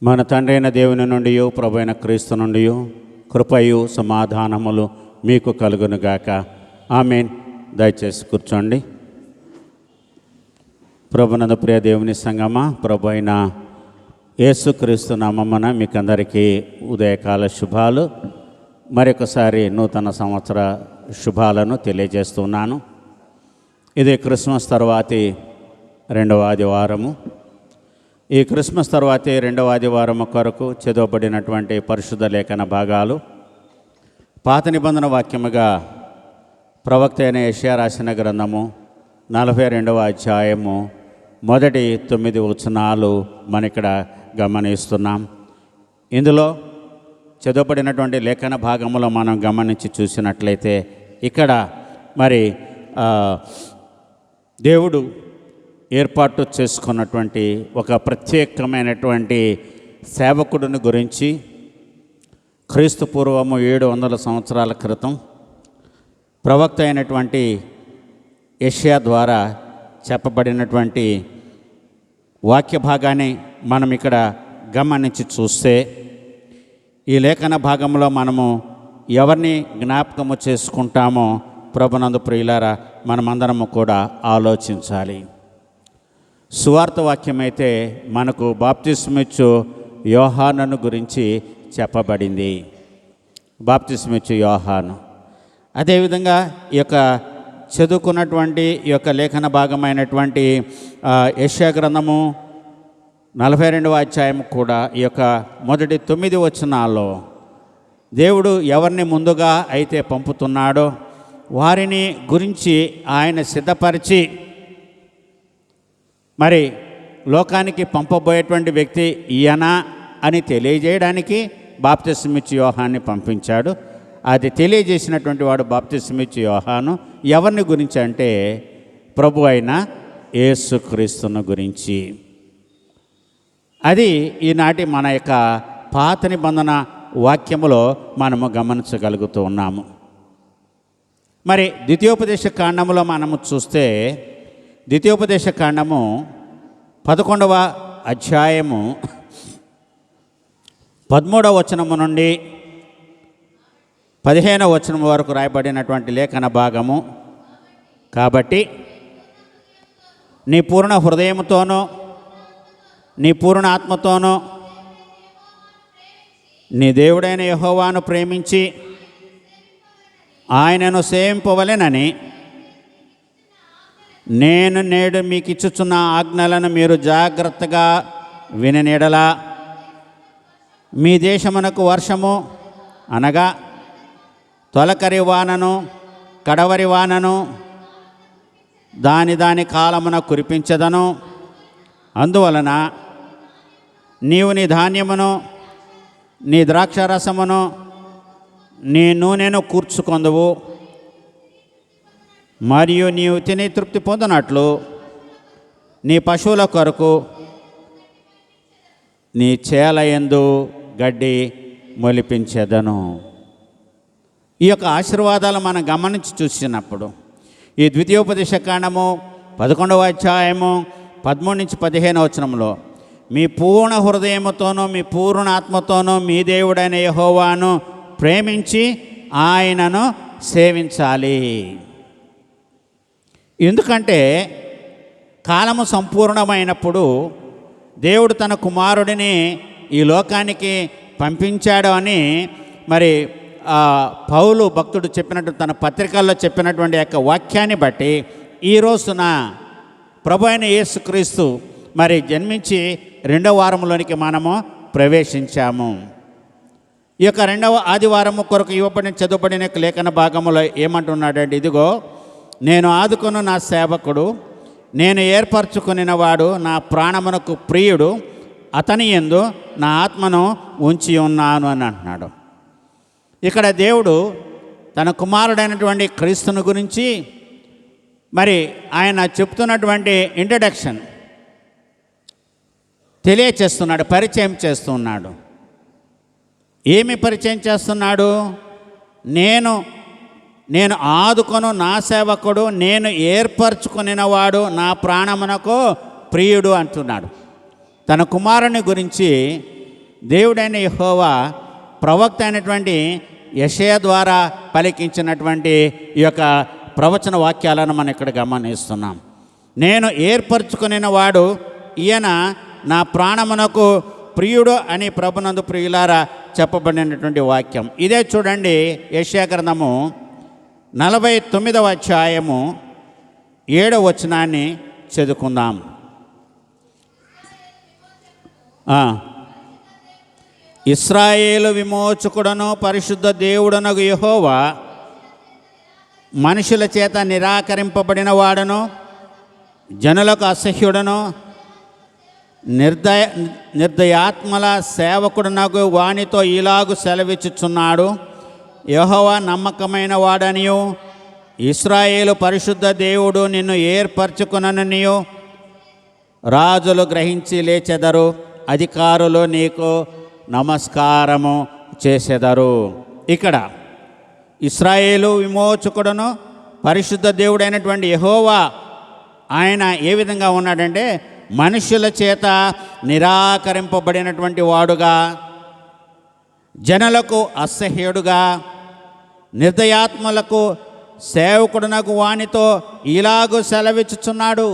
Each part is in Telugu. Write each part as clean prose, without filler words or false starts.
మన తండ్రి అయిన దేవుని నుండి ప్రభు అయిన క్రీస్తు నుండి కృపయు సమాధానములు మీకు కలుగునుగాక. ఆమేన్. దయచేసి కూర్చోండి. ప్రభునందు ప్రియ దేవుని సంగమా, ప్రభు అయిన యేసుక్రీస్తు నామమున మీకందరికీ ఉదయకాల శుభాలు. మరొకసారి నూతన సంవత్సర శుభాలను తెలియజేస్తున్నాను. ఇది క్రిస్మస్ తర్వాతి రెండవ ఆదివారము. ఈ క్రిస్మస్ తర్వాతి రెండవ ఆదివారం కొరకు చదవబడినటువంటి పరిశుద్ధ లేఖన భాగాలు పాత నిబంధన వాక్యముగా ప్రవక్త అయిన యెషయా రాసిన గ్రంథము 42వ అధ్యాయము మొదటి 9 వచనాలు మన ఇక్కడ గమనిస్తున్నాం. ఇందులో చదవబడినటువంటి లేఖన భాగంలో మనం గమనించి చూసినట్లయితే ఇక్కడ మరి దేవుడు ఏర్పాటు చేసుకున్నటువంటి ఒక ప్రత్యేకమైనటువంటి సేవకుడిని గురించి క్రీస్తు పూర్వము 700 సంవత్సరాల క్రితం ప్రవక్త అయినటువంటి యెషయా ద్వారా చెప్పబడినటువంటి వాక్య భాగాన్ని మనం ఇక్కడ గమనించి చూస్తే ఈ లేఖన భాగంలో మనము ఎవరిని జ్ఞాపకము చేసుకుంటామో ప్రభునందు ప్రియులారా మనమందరము కూడా ఆలోచించాలి. సువార్త వాక్యమైతే మనకు బాప్తిస్మిచ్చు యోహానును గురించి చెప్పబడింది. బాప్తిస్మిచ్చు యోహాను. అదేవిధంగా ఈ యొక్క చదువుకున్నటువంటి ఈ యొక్క లేఖన భాగమైనటువంటి యెషయా గ్రంథము 42వ అధ్యాయం కూడా ఈ యొక్క మొదటి 9 వచనాల్లో దేవుడు ఎవరిని ముందుగా అయితే పంపుతున్నాడో వారిని గురించి ఆయన సిద్ధపరిచి మరి లోకానికి పంపబోయేటువంటి వ్యక్తి ఈయన అని తెలియజేయడానికి బాప్తిస్మిచ్చు యోహాన్ని పంపించాడు. అది తెలియజేసినటువంటి వాడు బాప్తిస్మిచ్చు యోహాను. ఎవరిని గురించి అంటే ప్రభు అయిన యేసుక్రీస్తును గురించి. అది ఈనాటి మన యొక్క పాత నిబంధన వాక్యములో మనము గమనించగలుగుతూ ఉన్నాము. మరి ద్వితీయోపదేశ కాండములో మనము చూస్తే ద్వితీయోపదేశ కాండము 11వ అధ్యాయము 13వ వచనము నుండి 15వ వచనం వరకు రాయబడినటువంటి లేఖన భాగము. కాబట్టి నీ పూర్ణ హృదయముతోనూ నీ పూర్ణ ఆత్మతోనూ నీ దేవుడైన యెహోవాను ప్రేమించి ఆయనను సేవింపవలెనని నేను నేడు మీకు ఇచ్చుచున్న ఆజ్ఞలను మీరు జాగ్రత్తగా విననెడల మీ దేశమునకు వర్షము అనగా తొలకరి వానను కడవరి వానను దాని కాలమున కురిపించదను. అందువలన నీవు నీ ధాన్యమును నీ ద్రాక్షారసమును నీ నూనెను కూర్చుకొందువు. మరియు నీవు తిని తృప్తి పొందినట్లు నీ పశువుల కొరకు నీ చేలయందు గడ్డి మొలిపించెదను. ఈ యొక్క ఆశీర్వాదాలు మనం గమనించి చూసినప్పుడు ఈ ద్వితీయోపదేశ కాండము 11వ అధ్యాయము 13 నుంచి 15 వచనంలో మీ పూర్ణ హృదయముతోనూ మీ పూర్ణ ఆత్మతోనూ మీ దేవుడైన యెహోవాను ప్రేమించి ఆయనను సేవించాలి. ఎందుకంటే కాలము సంపూర్ణమైనప్పుడు దేవుడు తన కుమారుడిని ఈ లోకానికి పంపించాడు అని మరి పౌలు భక్తుడు చెప్పినట్టు తన పత్రికల్లో చెప్పినటువంటి యొక్క వాక్యాన్ని బట్టి ఈ రోజున ప్రభు అయిన యేసుక్రీస్తు మరి జన్మించి 2వ వారంలోనికి మనము ప్రవేశించాము. ఈ యొక్క 2వ ఆదివారము కొరకు చదవబడిన లేఖన భాగంలో ఏమంటున్నాడంటే, ఇదిగో నేను ఆదుకొను నా సేవకుడు, నేను ఏర్పరచుకునినవాడు, నా ప్రాణమునకు ప్రియుడు, అతని యందు నా ఆత్మను ఉంచి ఉన్నాను అని అంటున్నాడు. ఇక్కడ దేవుడు తన కుమారుడైనటువంటి క్రీస్తుని గురించి మరి ఆయన చెప్తున్నటువంటి ఇంట్రడక్షన్ తెలియచేస్తున్నాడు, పరిచయం చేస్తున్నాడు. ఏమి పరిచయం చేస్తున్నాడు? నేను ఆదుకొను నా సేవకుడు, నేను ఏర్పరచుకునినవాడు, నా ప్రాణమునకు ప్రియుడు అంటున్నాడు. తన కుమారుని గురించి దేవుడైన యెహోవా ప్రవక్త అయినటువంటి యెషయా ద్వారా పలికించినటువంటి ఈ యొక్క ప్రవచన వాక్యాలను మనం ఇక్కడ గమనిస్తున్నాం. నేను ఏర్పరచుకునిన వాడు ఈయన నా ప్రాణమునకు ప్రియుడు అని ప్రభునందు ప్రియులారా చెప్పబడినటువంటి వాక్యం. ఇదే చూడండి, యెషయా గ్రంథము 49వ అధ్యాయము 7వ వచనాన్ని చదువుకుందాం. ఇశ్రాయేలు విమోచకుడను పరిశుద్ధ దేవుడనగు యెహోవా మనుషుల చేత నిరాకరింపబడిన వాడను జనులకు అసహ్యుడను నిర్దయాత్మల సేవకుడునగు వానితో ఇలాగు సెలవిచ్చుచున్నాడు. యెహోవా నమ్మకమైన వాడనియు ఇశ్రాయేలు పరిశుద్ధ దేవుడు నిన్ను ఏర్పరచుకుననియు రాజులు గ్రహించి లేచెదరు, అధికారులు నీకు నమస్కారము చేసెదరు. ఇక్కడ ఇశ్రాయేలు విమోచకుడును పరిశుద్ధ దేవుడైనటువంటి యెహోవా ఆయన ఏ విధంగా ఉన్నాడంటే మనుషుల చేత నిరాకరింపబడినటువంటి వాడుగా, జనులకు అసహ్యుడుగా, నిర్దయాత్మలకు సేవకుడునకు వానితో ఇలాగూ సెలవిచ్చుచున్నాడు.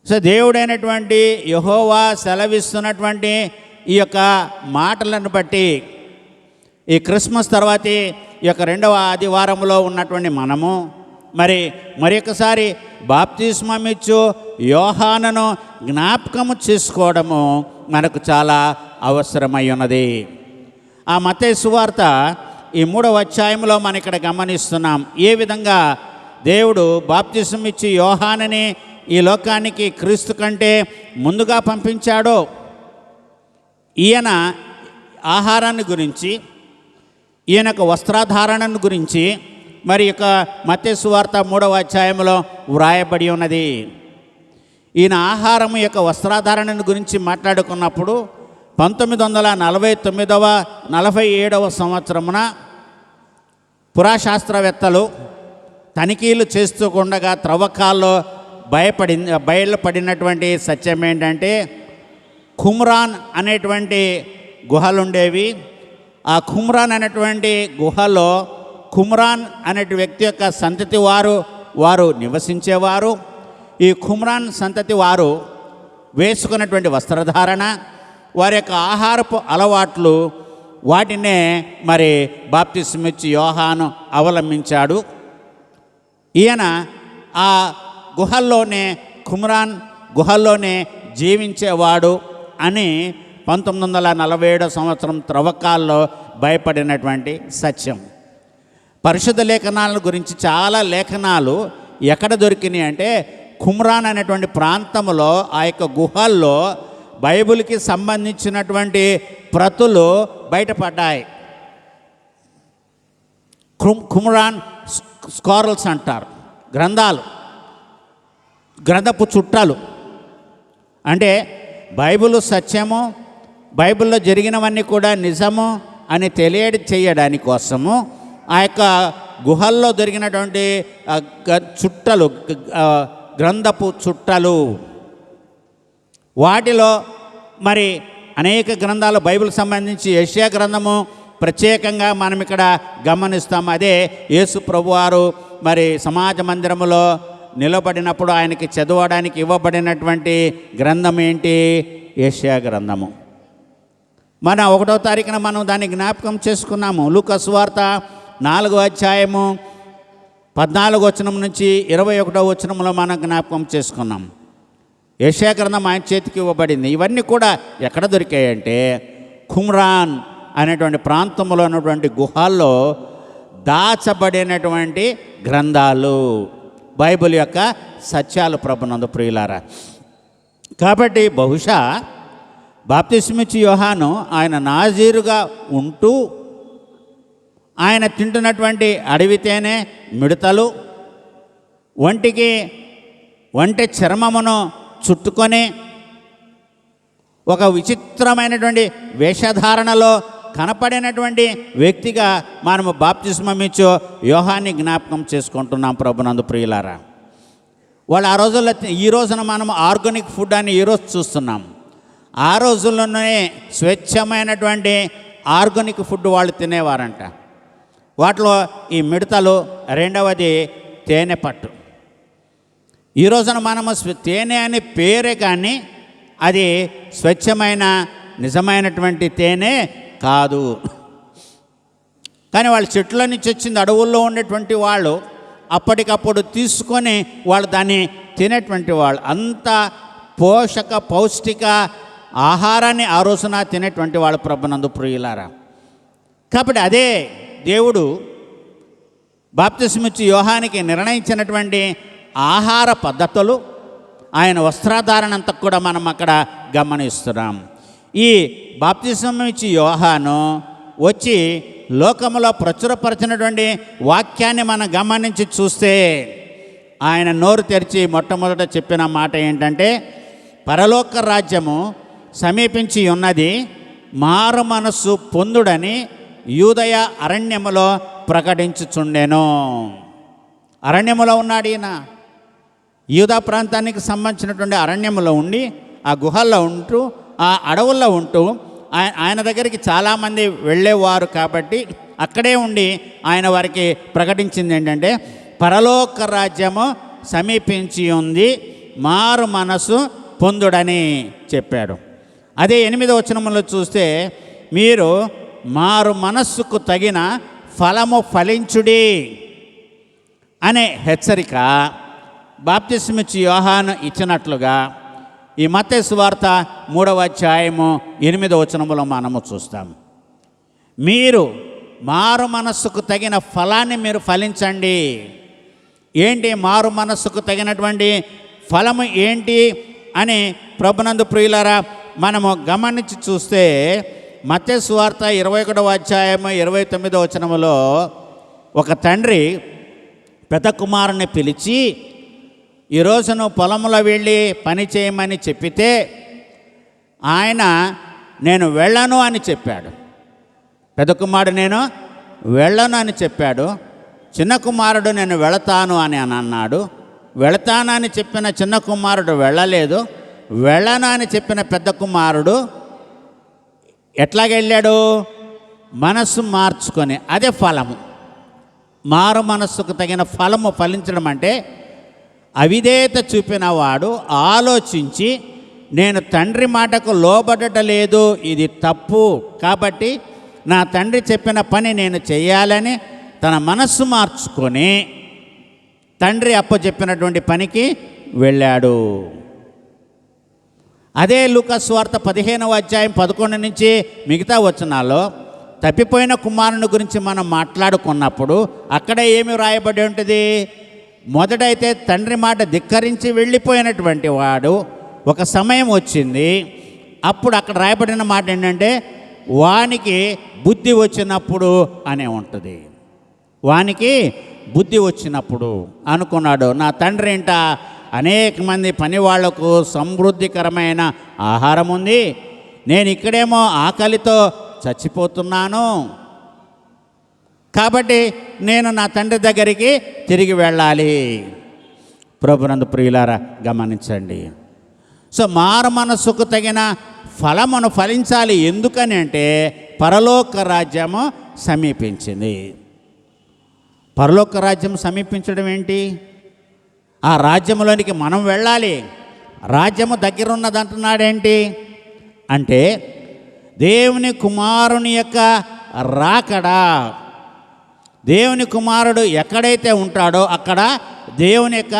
సో దేవుడైనటువంటి యెహోవా సెలవిస్తున్నటువంటి ఈ యొక్క మాటలను బట్టి ఈ క్రిస్మస్ తర్వాతి ఈ యొక్క 2వ ఆదివారంలో ఉన్నటువంటి మనము మరొకసారి బాప్తిస్మమిచ్చు యోహానును జ్ఞాపకము చేసుకోవడము మనకు చాలా అవసరమై ఉన్నది. ఆ మత్తయి సువార్త ఈ 3వ అధ్యాయంలో మనం ఇక్కడ గమనిస్తున్నాం ఏ విధంగా దేవుడు బాప్తిస్మమిచ్చి యోహానుని ఈ లోకానికి క్రీస్తు కంటే ముందుగా పంపించాడో. ఈయన ఆహారాన్ని గురించి, ఈయనకు వస్త్రధారణను గురించి మరి యొక్క మత్తయి సువార్త 3వ అధ్యాయంలో వ్రాయబడి ఉన్నది. ఈయన ఆహారం యొక్క వస్త్రధారణను గురించి మాట్లాడుకున్నప్పుడు 1947వ సంవత్సరమున పురాశాస్త్రవేత్తలు తనిఖీలు చేస్తూ ఉండగా త్రవ్వకాల్లో బయలుపడినటువంటి సత్యం ఏంటంటే కుమ్రాన్ అనేటువంటి గుహలు ఉండేవి. ఆ కుమ్రాన్ అనేటువంటి గుహలో కుమ్రాన్ అనే వ్యక్తి యొక్క సంతతి వారు నివసించేవారు. ఈ కుమ్రాన్ సంతతి వారు వేసుకున్నటువంటి వస్త్రధారణ, వారి యొక్క ఆహారపు అలవాట్లు, వాటినే మరి బాప్తిస్మిచ్చి యోహాను అవలంబించాడు. ఈయన ఆ కుమ్రాన్ గుహల్లోనే జీవించేవాడు అని 1947 సంవత్సరం త్రవ్వకాల్లో భయపడినటువంటి సత్యం. పరిశుద్ధ లేఖనాల గురించి చాలా లేఖనాలు ఎక్కడ దొరికినాయి అంటే కుమ్రాన్ అనేటువంటి ప్రాంతంలో ఆ యొక్క గుహల్లో బైబిల్కి సంబంధించినటువంటి ప్రతులు బయటపడ్డాయి. కుమ్రాన్ స్కారల్స్ అంటారు, గ్రంథపు చుట్టాలు. అంటే బైబిల్ సత్యము, బైబిల్లో జరిగినవన్నీ కూడా నిజము అని చేయడానికి కోసము ఆ యొక్క గుహల్లో దొరికినటువంటి చుట్టలు, గ్రంథపు చుట్టలు, వాటిలో మరి అనేక గ్రంథాలు బైబిల్ సంబంధించి యెషయా గ్రంథము ప్రత్యేకంగా మనం ఇక్కడ గమనిస్తాం. అదే యేసు ప్రభువారు మరి సమాజ మందిరములో నిలబడినప్పుడు ఆయనకి చదవడానికి ఇవ్వబడినటువంటి గ్రంథం ఏంటి? యెషయా గ్రంథము. మన 1వ తారీఖున మనం దాన్ని జ్ఞాపకం చేసుకున్నాము. లూకా సువార్త 4వ అధ్యాయము 14వ వచనం నుంచి 21వ వచనంలో మనం జ్ఞాపకం చేసుకున్నాం. యెషయా గ్రంథం ఆయన చేతికి ఇవ్వబడింది. ఇవన్నీ కూడా ఎక్కడ దొరికాయంటే కుమ్రాన్ అనేటువంటి ప్రాంతంలో ఉన్నటువంటి గుహాల్లో దాచబడినటువంటి గ్రంథాలు, బైబిల్ యొక్క సత్యాలు ప్రభునందు ప్రియులారా. కాబట్టి బహుశా బాప్తిస్మిచ్చి యోహాను ఆయన నాజీరుగా ఉంటూ ఆయన తింటున్నటువంటి అడవి తేనె, మిడతలు, ఒంటి చర్మమును చుట్టుకొని ఒక విచిత్రమైనటువంటి వేషధారణలో కనపడినటువంటి వ్యక్తిగా మనము బాప్తిస్మమిచ్చు యోహాన్ని జ్ఞాపకం చేసుకుంటున్నాం ప్రభునందు ప్రియులారా. వాళ్ళు ఆ రోజుల్లో, ఈ రోజున మనం ఆర్గానిక్ ఫుడ్ అని ఈరోజు చూస్తున్నాం. ఆ రోజుల్లోనే స్వచ్ఛమైనటువంటి ఆర్గానిక్ ఫుడ్ వాళ్ళు తినేవారంట. వాటిలో ఈ మిడతలు, రెండవది తేనె పట్టు. ఈ రోజున మనము తేనె అనే పేరే కానీ అది స్వచ్ఛమైన నిజమైనటువంటి తేనె కాదు. కానీ వాళ్ళు చెట్ల నుంచి వచ్చింది, అడవుల్లో ఉండేటువంటి వాళ్ళు అప్పటికప్పుడు తీసుకొని వాళ్ళు దాన్ని తినేటువంటి వాళ్ళు. అంత పోషక పౌష్టిక ఆహారాన్ని ఆ రోజున తినేటువంటి వాళ్ళు ప్రభునందు ప్రియులారా. కాబట్టి అదే దేవుడు బాప్తిస్మిచ్చి యోహానికి నిర్ణయించినటువంటి ఆహార పద్ధతులు, ఆయన వస్త్రధారణ అంతా కూడా మనం అక్కడ గమనిస్తున్నాం. ఈ బాప్తిస్మం ఇచ్చి యోహాను వచ్చి లోకములో ప్రచురపరిచినటువంటి వాక్యాన్ని మనం గమనించి చూస్తే ఆయన నోరు తెరిచి మొట్టమొదట చెప్పిన మాట ఏంటంటే, పరలోక రాజ్యము సమీపించి ఉన్నది, మారు మనస్సు పొందుడని యూదయ అరణ్యములో ప్రకటించుచుండెను. అరణ్యములో ఉన్నాడు ఈయన. యూదా ప్రాంతానికి సంబంధించినటువంటి అరణ్యములో ఉండి, ఆ గుహల్లో ఉంటూ, ఆ అడవుల్లో ఉంటూ ఆయన దగ్గరికి చాలామంది వెళ్ళేవారు. కాబట్టి అక్కడే ఉండి ఆయన వారికి ప్రకటించింది ఏంటంటే, పరలోక రాజ్యము సమీపించి ఉంది, మారు మనసు పొందుడని చెప్పాడు. అదే 8వ వచనంలో చూస్తే, మీరు మారు మనస్సుకు తగిన ఫలము ఫలించుడి అనే హెచ్చరిక బాప్తిస్మిచ్చి యోహాను ఇచ్చినట్లుగా ఈ మత్తయి సువార్త 3వ అధ్యాయము 8వ వచనములో మనము చూస్తాం. మీరు మారు మనస్సుకు తగిన ఫలాన్ని మీరు ఫలించండి. ఏంటి మారు మనస్సుకు తగినటువంటి ఫలము ఏంటి అని ప్రభునందు ప్రియులారా మనము గమనించి చూస్తే, మత్తయి సువార్త 21వ అధ్యాయము 29వ వచనములో ఒక తండ్రి పెద్ద కుమారుని పిలిచి, ఈరోజు నువ్వు పొలంలో వెళ్ళి పని చేయమని చెప్పితే ఆయన నేను వెళ్ళను అని చెప్పాడు. పెద్ద కుమారుడు నేను వెళ్ళను అని చెప్పాడు. చిన్న కుమారుడు నేను వెళతాను అని అన్నాడు. వెళతానని చెప్పిన చిన్న కుమారుడు వెళ్ళలేదు. వెళ్ళను అని చెప్పిన పెద్ద కుమారుడు ఎట్లాగెళ్ళాడు? మనస్సు మార్చుకొని. అదే ఫలము. మారు మనస్సుకు తగిన ఫలము ఫలించడం అంటే, అవిధేయత చూపిన వాడు ఆలోచించి, నేను తండ్రి మాటకు లోబడటలేదు, ఇది తప్పు, కాబట్టి నా తండ్రి చెప్పిన పని నేను చేయాలని తన మనస్సు మార్చుకొని తండ్రి అప్పచెప్పినటువంటి పనికి వెళ్ళాడు. అదే లూకా సువార్త 15వ అధ్యాయం 11 నుంచి మిగతా వచనాల్లో తప్పిపోయిన కుమారుని గురించి మనం మాట్లాడుకున్నప్పుడు అక్కడ ఏమి రాయబడి ఉంటుంది? మొదటైతే తండ్రి మాట ధిక్కరించి వెళ్ళిపోయినటువంటి వాడు ఒక సమయం వచ్చింది, అప్పుడు అక్కడ రాయబడిన మాట ఏంటంటే, వానికి బుద్ధి వచ్చినప్పుడు అనే ఉంటుంది. వానికి బుద్ధి వచ్చినప్పుడు అనుకున్నాడు, నా తండ్రి ఇంట అనేక మంది పని వాళ్లకు సమృద్ధికరమైన ఆహారం ఉంది, నేను ఇక్కడేమో ఆకలితో చచ్చిపోతున్నాను, కాబట్టి నేను నా తండ్రి దగ్గరికి తిరిగి వెళ్ళాలి. ప్రభునందు ప్రియులారా గమనించండి. సో మారు మనస్సుకు తగిన ఫలమును ఫలించాలి. ఎందుకని అంటే పరలోక రాజ్యము సమీపించింది. పరలోక రాజ్యం సమీపించడం ఏంటి? ఆ రాజ్యంలోనికి మనం వెళ్ళాలి. రాజ్యము దగ్గర ఉన్నదంటున్నాడేంటి అంటే, దేవుని కుమారుని యొక్క రాకడా. దేవుని కుమారుడు ఎక్కడైతే ఉంటాడో అక్కడ దేవుని యొక్క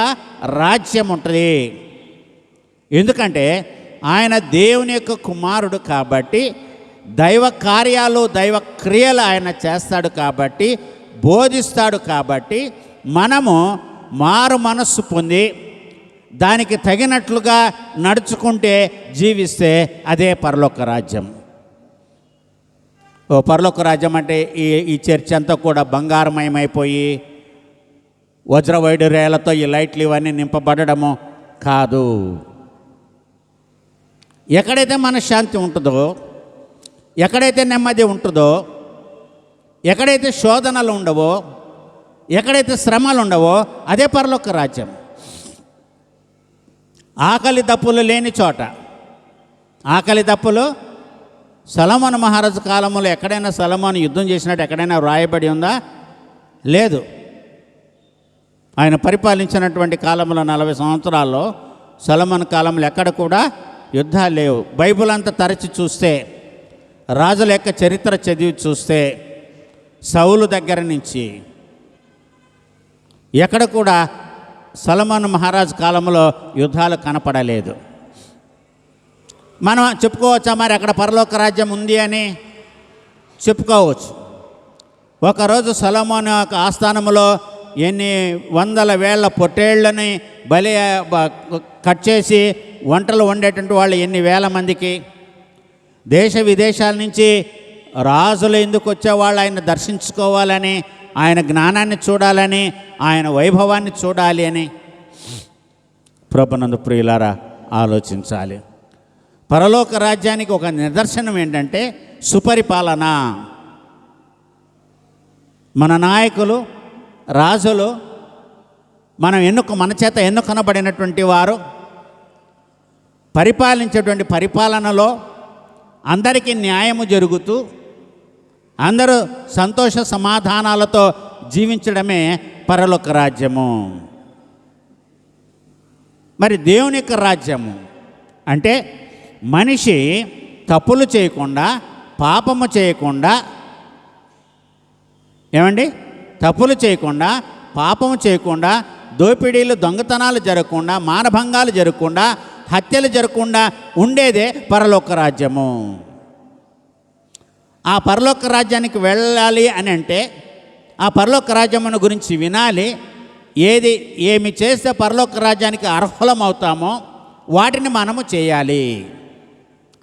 రాజ్యం ఉంటుంది. ఎందుకంటే ఆయన దేవుని యొక్క కుమారుడు కాబట్టి దైవ కార్యాలు దైవ క్రియలు ఆయన చేస్తాడు కాబట్టి బోధిస్తాడు కాబట్టి మనము మారు మనస్సు పొంది దానికి తగినట్లుగా నడుచుకుంటే జీవిస్తే అదే పరలోక రాజ్యం. పరలోక రాజ్యం అంటే ఈ చర్చ్ అంతా కూడా బంగారమయమైపోయి వజ్రవైడూర్యాలతో ఈ లైట్లు ఇవన్నీ నింపబడము కాదు. ఎక్కడైతే మనశ్శాంతి ఉంటుందో, ఎక్కడైతే నెమ్మది ఉంటుందో, ఎక్కడైతే శోధనలు ఉండవో, ఎక్కడైతే శ్రమలు ఉండవో అదే పరలోక రాజ్యం. ఆకలి దప్పులు లేని చోట, ఆకలి దప్పులు సొలొమోను మహారాజు కాలంలో ఎక్కడైనా సొలొమోను యుద్ధం చేసినట్టు ఎక్కడైనా వ్రాయబడి ఉందా? లేదు. ఆయన పరిపాలించినటువంటి కాలంలో 40 సంవత్సరాల్లో సొలొమోను కాలంలో ఎక్కడ కూడా యుద్ధాలు లేవు. బైబిల్ అంతా తరచి చూస్తే, రాజుల యొక్క చరిత్ర చదివి చూస్తే, సౌలు దగ్గర నుంచి ఎక్కడ కూడా సొలొమోను మహారాజు కాలంలో యుద్ధాలు కనపడలేదు. మనం చెప్పుకోవచ్చా మరి అక్కడ పరలోక రాజ్యం ఉంది అని? చెప్పుకోవచ్చు. ఒకరోజు సొలొమోను యొక్క ఆస్థానంలో ఎన్ని వందల వేల పొట్టేళ్లని బలి కట్ చేసి వంటలు వండేటువంటి వాళ్ళు ఎన్ని వేల మందికి, దేశ విదేశాల నుంచి రాజులు ఎందుకు వచ్చేవాళ్ళు ఆయన దర్శించుకోవాలని, ఆయన జ్ఞానాన్ని చూడాలని, ఆయన వైభవాన్ని చూడాలి అని. ప్రభునందు ప్రియులారా, ఆలోచించాలి. పరలోక రాజ్యానికి ఒక నిదర్శనం ఏంటంటే సుపరిపాలన. మన నాయకులు, రాజులు, మన చేత ఎన్నుకొనబడినటువంటి వారు పరిపాలించేటువంటి పరిపాలనలో అందరికీ న్యాయము జరుగుతూ అందరూ సంతోష సమాధానాలతో జీవించడమే పరలోక రాజ్యము. మరి దేవుని యొక్క రాజ్యము అంటే మనిషి తప్పులు చేయకుండా, పాపము చేయకుండా, ఏమండి, తప్పులు చేయకుండా, పాపము చేయకుండా, దోపిడీలు దొంగతనాలు జరగకుండా, మానభంగాలు జరగకుండా, హత్యలు జరగకుండా ఉండేదే పరలోక రాజ్యము. ఆ పరలోక రాజ్యానికి వెళ్ళాలి అని అంటే ఆ పరలోక రాజ్యమును గురించి వినాలి. ఏమి చేస్తే పరలోక రాజ్యానికి అర్హులం అవుతామో వాటిని మనము చేయాలి.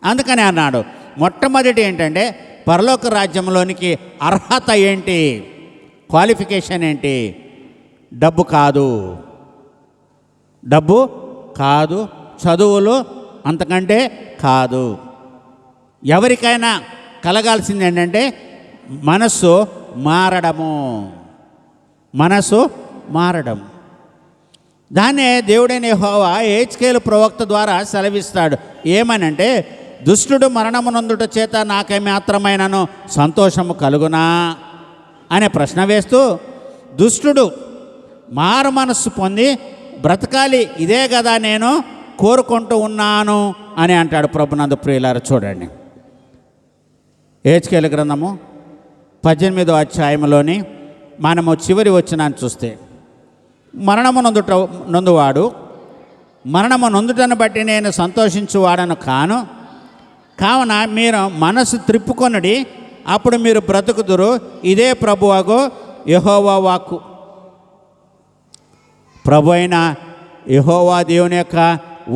అందుకని అన్నాడు, మొట్టమొదటి ఏంటంటే పరలోక రాజ్యంలోనికి అర్హత ఏంటి, క్వాలిఫికేషన్ ఏంటి? డబ్బు కాదు, చదువులు అంతకంటే కాదు. ఎవరికైనా కలగాల్సింది ఏంటంటే మనస్సు మారడం. దాన్నే దేవుడైన యెహోవా హెజ్కేలు ప్రవక్త ద్వారా సెలవిస్తాడు. ఏమనంటే, దుష్టుడు మరణమునందుట చేత నాకే మాత్రమైనను సంతోషము కలుగునా అనే ప్రశ్న వేస్తూ, దుష్టుడు మారు మనస్సు పొంది బ్రతకాలి, ఇదే కదా నేను కోరుకుంటూ ఉన్నాను అని అంటాడు. ప్రభునందు ప్రియులారా, చూడండి, హెజ్కేలు గ్రంథము 18వ అధ్యాయంలోని మనము చివరి వచనాన్ని చూస్తే, మరణము నొందువాడు మరణము నొందుటను బట్టి నేను సంతోషించువాడను కావున మీరు మనసు త్రిప్పుకొనుడి, అప్పుడు మీరు బ్రతుకుదురు, ఇదే ప్రభువగు యెహోవా వాక్కు. ప్రభు అయిన యెహోవా దేవుని యొక్క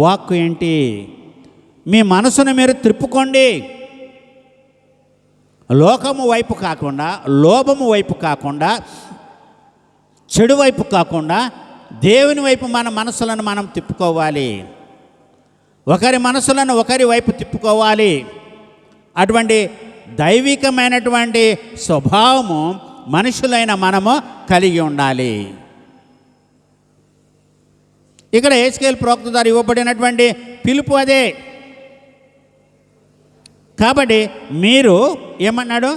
వాక్కు ఏంటి? మీ మనసును మీరు త్రిప్పుకోండి. లోకము వైపు కాకుండా, లోభము వైపు కాకుండా, చెడు వైపు కాకుండా దేవుని వైపు మన మనసులను మనం తిప్పుకోవాలి. ఒకరి మనసులను ఒకరి వైపు తిప్పుకోవాలి. అటువంటి దైవికమైనటువంటి స్వభావము మనుషులైన మనము కలిగి ఉండాలి. ఇక్కడ హెజ్కేలు ప్రవక్త ద్వారా ఇవ్వబడినటువంటి పిలుపు అదే. కాబట్టి మీరు ఏమన్నాడు?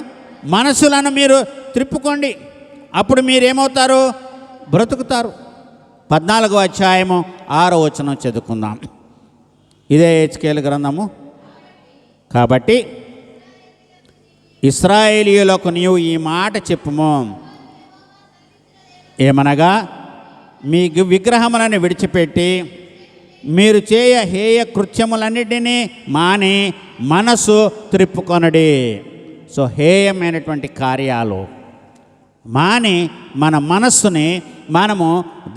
మనసులను మీరు త్రిప్పుకోండి, అప్పుడు మీరేమవుతారు? బ్రతుకుతారు. 14వ అధ్యాయము 6వ వచనం చదువుకుందాం. ఇదే హెజ్కేలు గ్రంథము. కాబట్టి ఇశ్రాయేలీయులకు నీవు ఈ మాట చెప్పుము, ఏమనగా మీ విగ్రహములను విడిచిపెట్టి మీరు చేయ హేయ కృత్యములన్నిటినీ మాని మనసు త్రిప్పుకొనడి. సో హేయమైనటువంటి కార్యాలు మాని మన మనస్సుని మనము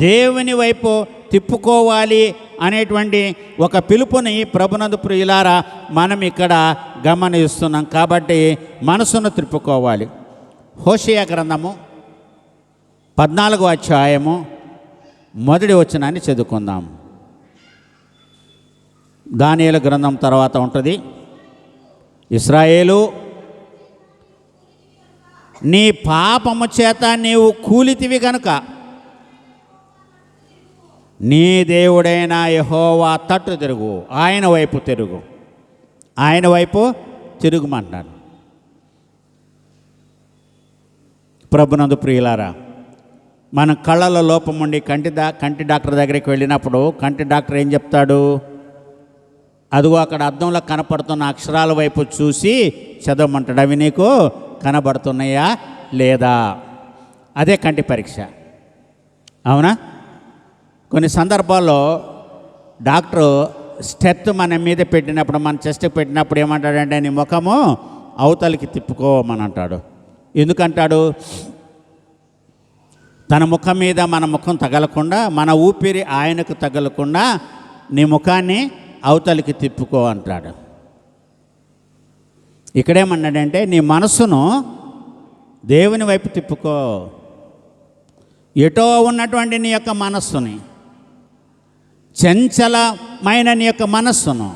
దేవుని వైపు తిప్పుకోవాలి అనేటువంటి ఒక పిలుపుని ప్రభునందు ప్రియులారా మనం ఇక్కడ గమనిస్తున్నాం. కాబట్టి మనసును త్రిప్పుకోవాలి. హోషేయ గ్రంథము 14వ అధ్యాయము 1వ వచనాన్ని చదువుకుందాం. దానియేలు గ్రంథం తర్వాత ఉంటుంది. ఇశ్రాయేలు, నీ పాపము చేత నీవు కూలితివి గనుక నీ దేవుడైన యెహోవా తట్టు తిరుగు, ఆయన వైపు తిరుగు. ఆయన వైపు తిరుగుమంటున్నాడు. ప్రభునందు ప్రియులారా, మన కళ్ళలో లోపం ఉండి కంటి డాక్టర్ దగ్గరికి వెళ్ళినప్పుడు కంటి డాక్టర్ ఏం చెప్తాడు? అదిగో అక్కడ అద్దంలో కనపడుతున్న అక్షరాల వైపు చూసి చదవమంటాడు. అవి నీకు కనబడుతున్నాయా లేదా? అదే కంటి పరీక్ష, అవునా? కొన్ని సందర్భాల్లో డాక్టరు స్టెత్ మన మీద పెట్టినప్పుడు, మన చెస్ట్కి పెట్టినప్పుడు ఏమంటాడంటే, నీ ముఖము అవతలికి తిప్పుకోమని అంటాడు. ఎందుకంటాడు? తన ముఖం మీద మన ముఖం తగలకుండా, మన ఊపిరి ఆయనకు తగలకుండా నీ ముఖాన్ని అవతలికి తిప్పుకో అంటాడు. ఇక్కడేమన్నాడంటే, నీ మనసును దేవుని వైపు తిప్పుకో. ఎటో ఉన్నటువంటి నీ యొక్క మనస్సుని, చంచలమైన నీ యొక్క మనస్సును,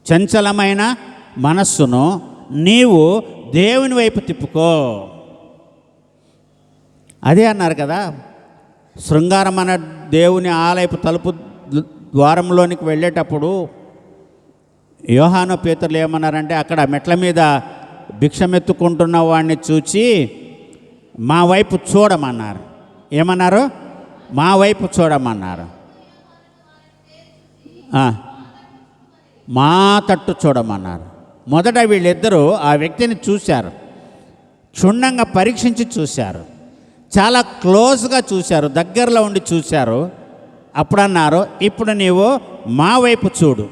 చంచలమైన మనస్సును నీవు దేవుని వైపు తిప్పుకో. అదే అన్నారు కదా, శృంగారం అన్న దేవుని ఆలయపు తలుపు ద్వారంలోనికి వెళ్ళేటప్పుడు యోహాను పేతురులు ఏమన్నారంటే, అక్కడ మెట్ల మీద భిక్షమెత్తుకుంటున్న వాడిని చూచి మా వైపు చూడమన్నారు. ఏమన్నారు? మా వైపు చూడమన్నారు. మా తట్టు చూడమన్నారు. మొదట వీళ్ళిద్దరూ ఆ వ్యక్తిని చూశారు, క్షుణ్ణంగా పరీక్షించి చూశారు, చాలా క్లోజ్గా చూశారు, దగ్గరలో ఉండి చూశారు. అప్పుడు అన్నారు, ఇప్పుడు నీవు మా వైపు చూడు.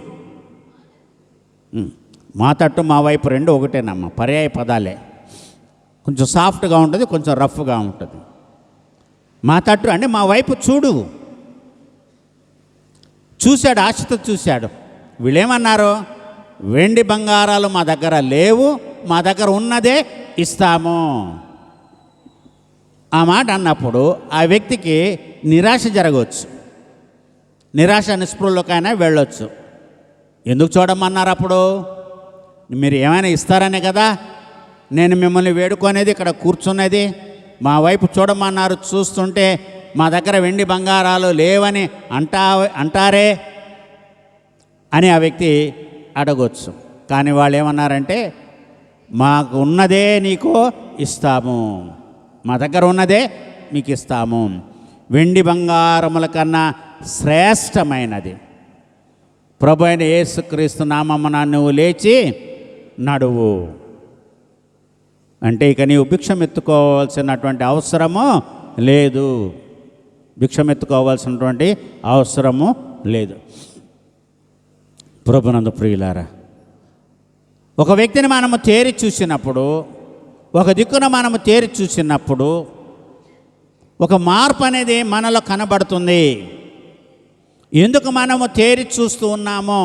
మా తట్టు మా వైపు రెండు ఒకటేనమ్మా, పర్యాయ పదాలే. కొంచెం సాఫ్ట్గా ఉంటుంది, కొంచెం రఫ్గా ఉంటుంది. మా తట్టు అంటే మా వైపు చూడు. చూశాడు, ఆశతో చూశాడు. వీళ్ళేమన్నారు? వెండి బంగారాలు మా దగ్గర లేవు, మా దగ్గర ఉన్నదే ఇస్తాము. ఆ మాట అన్నప్పుడు ఆ వ్యక్తికి నిరాశ జరగవచ్చు, నిరాశ నిస్పృహలోకైనా వెళ్ళొచ్చు. ఎందుకు చూడమన్నారు? అప్పుడు మీరు ఏమైనా ఇస్తారనే కదా నేను మిమ్మల్ని వేడుకునేది, ఇక్కడ కూర్చున్నది. మా వైపు చూడమన్నారు, చూస్తుంటే మా దగ్గర వెండి బంగారాలు లేవని అంటారే అని ఆ వ్యక్తి అడగొచ్చు. కానీ వాళ్ళు ఏమన్నారంటే, మాకు ఉన్నదే నీకు ఇస్తాము, మా దగ్గర ఉన్నదే మీకు ఇస్తాము. వెండి బంగారముల కన్నా శ్రేష్టమైనది ప్రభు అయిన యేసుక్రీస్తు నామమున నువ్వు లేచి నడువు. అంటే ఇక నీవు భిక్షమెత్తుకోవాల్సినటువంటి అవసరము లేదు, భిక్షమెత్తుకోవాల్సినటువంటి అవసరము లేదు. ప్రభునందు ప్రియులారా, ఒక వ్యక్తిని మనము తేరి చూసినప్పుడు, ఒక దిక్కున మనము తేరి చూసినప్పుడు ఒక మార్పు అనేది మనలో కనబడుతుంది. ఎందుకు మనము తేరి చూస్తూ ఉన్నామో,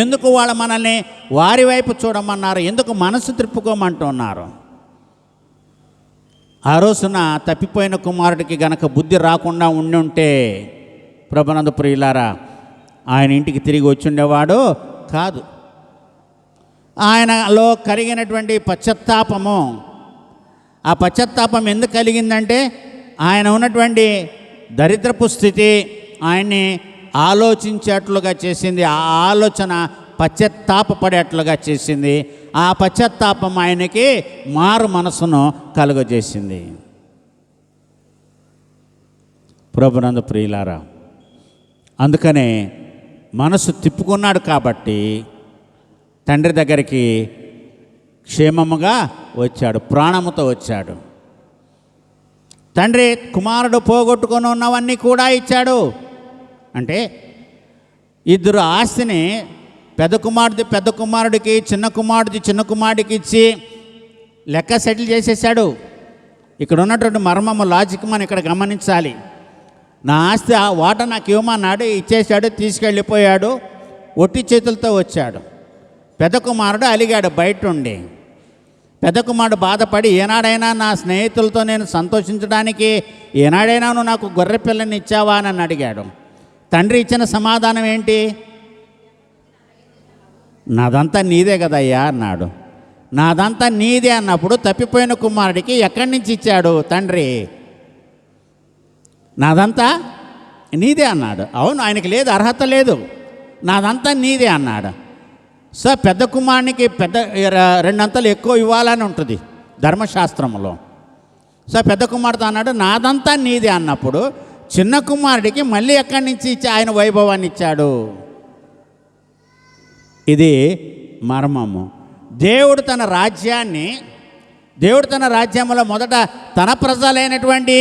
ఎందుకు వాళ్ళు మనల్ని వారి వైపు చూడమన్నారు, ఎందుకు మనసు త్రిప్పుకోమంటున్నారు? ఆ రోజున తప్పిపోయిన కుమారుడికి గనక బుద్ధి రాకుండా ఉండుంటే ప్రభునందు ప్రియులారా, ఆయన ఇంటికి తిరిగి వచ్చుండేవాడు కాదు. ఆయనలో కలిగినటువంటి పశ్చాత్తాపము, ఆ పశ్చాత్తాపం ఎందుకు కలిగిందంటే ఆయన ఉన్నటువంటి దరిద్రపు స్థితి ఆయన్ని ఆలోచించేట్లుగా చేసింది. ఆ ఆలోచన పశ్చాత్తాపపడేట్లుగా చేసింది. ఆ పశ్చాత్తాపం ఆయనకి మారు మనసును కలుగజేసింది. ప్రభునందు ప్రియులారా, అందుకనే మనసు తిప్పుకున్నాడు కాబట్టి తండ్రి దగ్గరికి క్షేమముగా వచ్చాడు, ప్రాణముతో వచ్చాడు. తండ్రి కుమారుడు పోగొట్టుకొని ఉన్నవన్నీ కూడా ఇచ్చాడు. అంటే ఇద్దరు ఆస్తిని పెద్ద కుమారుడికి చిన్న కుమారుడికి ఇచ్చి లెక్క సెటిల్ చేసేసాడు. ఇక్కడ ఉన్నటువంటి మర్మము, లాజిక్ మనం ఇక్కడ గమనించాలి. నా ఆస్తి వాట నాకు ఇవ్వమన్నాడు, ఇచ్చేసాడు, తీసుకెళ్ళిపోయాడు, ఒట్టి చేతులతో వచ్చాడు. పెద్ద కుమారుడు అలిగాడు బయట ఉండి. పెద్ద కుమారుడు బాధపడి, ఏనాడైనా నా స్నేహితులతో నేను సంతోషించడానికి ఏనాడైనా నువ్వు నాకు గొర్రె పిల్లని ఇచ్చావా అని అడిగాడు. తండ్రి ఇచ్చిన సమాధానం ఏంటి? నాదంతా నీదే కదయ్యా అన్నాడు. నాదంతా నీదే అన్నప్పుడు తప్పిపోయిన కుమారుడికి ఎక్కడి నుంచి ఇచ్చాడు తండ్రి? నాదంతా నీదే అన్నాడు. అవును, ఆయనకి లేదు, అర్హత లేదు. నాదంతా నీదే అన్నాడు. సో పెద్ద కుమారునికి రెండంతలు ఎక్కువ ఇవ్వాలని ఉంటుంది ధర్మశాస్త్రంలో. సో పెద్ద కుమారుడు అన్నాడు నాదంతా నీదే అన్నప్పుడు చిన్న కుమారుడికి మళ్ళీ ఎక్కడి నుంచి ఇచ్చి ఆయన వైభవాన్ని ఇచ్చాడు. ఇది మర్మము. దేవుడు తన రాజ్యంలో మొదట తన ప్రజలైనటువంటి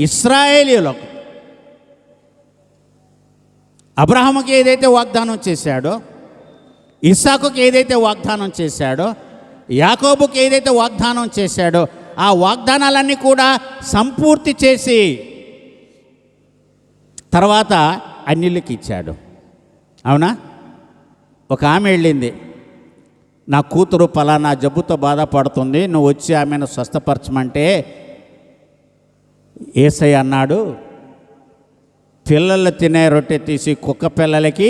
ఇశ్రాయేలీయులకు, అబ్రహాముకి ఏదైతే వాగ్దానం చేశాడో, ఇస్సాకుకి ఏదైతే వాగ్దానం చేశాడో, యాకోబుకి ఏదైతే వాగ్దానం చేశాడో ఆ వాగ్దానాలన్నీ కూడా సంపూర్తి చేసి తర్వాత అన్యులకి ఇచ్చాడు. అవునా? ఒక ఆమె వెళ్ళింది, నా కూతురు పలానా జబ్బుతో బాధపడుతుంది, నువ్వు వచ్చి ఆమెను స్వస్థపరచమంటే యేసయ్య అన్నాడు పిల్లలు తినే రొట్టె తీసి కుక్క పిల్లలకి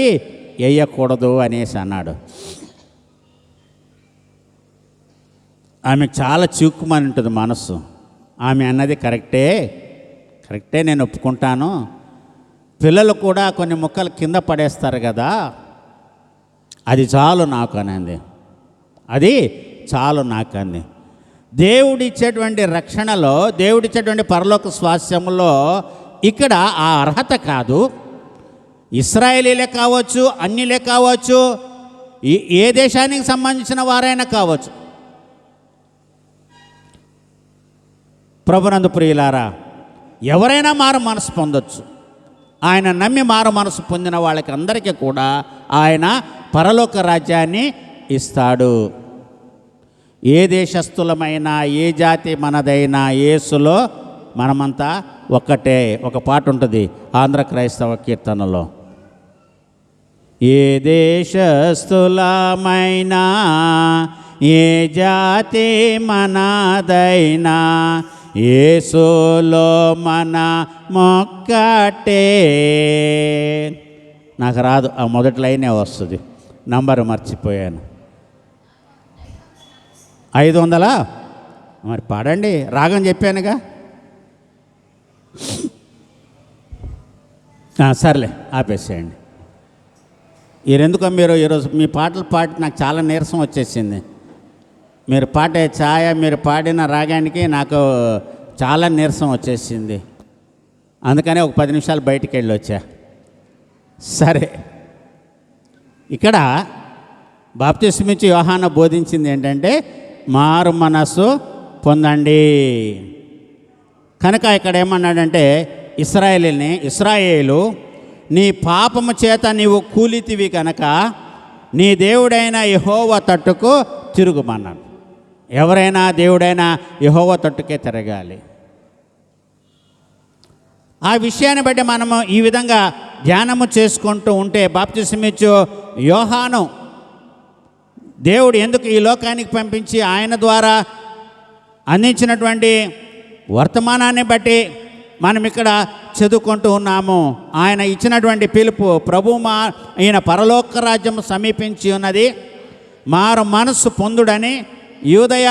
వేయకూడదు అనేసి అన్నాడు. ఆమెకు చాలా చిక్కుమని ఉంటుంది మనస్సు. ఆమె అన్నది కరెక్టే, నేను ఒప్పుకుంటాను. పిల్లలు కూడా కొన్ని ముక్కలు కింద పడేస్తారు కదా, అది చాలు నాకు అనేది. అది చాలు నాకు అంది. దేవుడిచ్చేటువంటి రక్షణలో, దేవుడిచ్చేటువంటి పరలోక స్వాస్యంలో ఇక్కడ ఆ అర్హత కాదు. ఇశ్రాయేలీలే కావచ్చు, అన్యులే కావచ్చు, ఏ దేశానికి సంబంధించిన వారైనా కావచ్చు. ప్రభునందు ప్రియులారా, ఎవరైనా మారు మనసు పొందొచ్చు. ఆయన నమ్మి మారు మనసు పొందిన వాళ్ళకి అందరికీ కూడా ఆయన పరలోక రాజ్యాన్ని ఇస్తాడు. ఏ దేశస్థులమైనా, ఏ జాతి మనదైనా యేసులో మనమంతా ఒక్కటే. ఒక పాట ఉంటుంది ఆంధ్ర క్రైస్తవ కీర్తనలో, ఏ దేశస్థులమైనా, ఏ జాతి మనదైనా, యేసులో మన మొక్కటే. నాకు రాదు, ఆ మొదటి లైనే వస్తుంది, నంబరు మర్చిపోయాను. 500 మరి పాడండి, రాగం చెప్పానుగా. సర్లే ఆపేసేయండి. ఎందుకో మీరు ఈరోజు మీ పాటలు పాడి నాకు చాలా నీరసం వచ్చేసింది. మీరు పాడే ఛాయ, మీరు పాడిన రాగానికి నాకు చాలా నీరసం వచ్చేసింది. అందుకనే ఒక 10 నిమిషాలు బయటికి వెళ్ళి వచ్చా. సరే, ఇక్కడ బాప్తిస్మిచ్చి యోహాను బోధించింది ఏంటంటే మారు మనస్సు పొందండి. కనుక ఇక్కడ ఏమన్నాడంటే ఇశ్రాయేలు నీ పాపము చేత నీవు కూలితివి కనుక నీ దేవుడైన యెహోవా తట్టుకు తిరుగుమన్నాడు. ఎవరైనా దేవుడైన యెహోవా తట్టుకే తిరగాలి. ఆ విషయాన్ని బట్టి మనము ఈ విధంగా ధ్యానము చేసుకుంటూ ఉంటే బాప్తిస్మిచ్చు యోహాను దేవుడు ఎందుకు ఈ లోకానికి పంపించి ఆయన ద్వారా అందించినటువంటి వర్తమానాన్ని బట్టి మనం ఇక్కడ చదువుకుంటూ ఉన్నాము. ఆయన ఇచ్చినటువంటి పిలుపు, ఈయన పరలోక రాజ్యం సమీపించి ఉన్నది, మారు మనస్సు పొందుడని యూదయ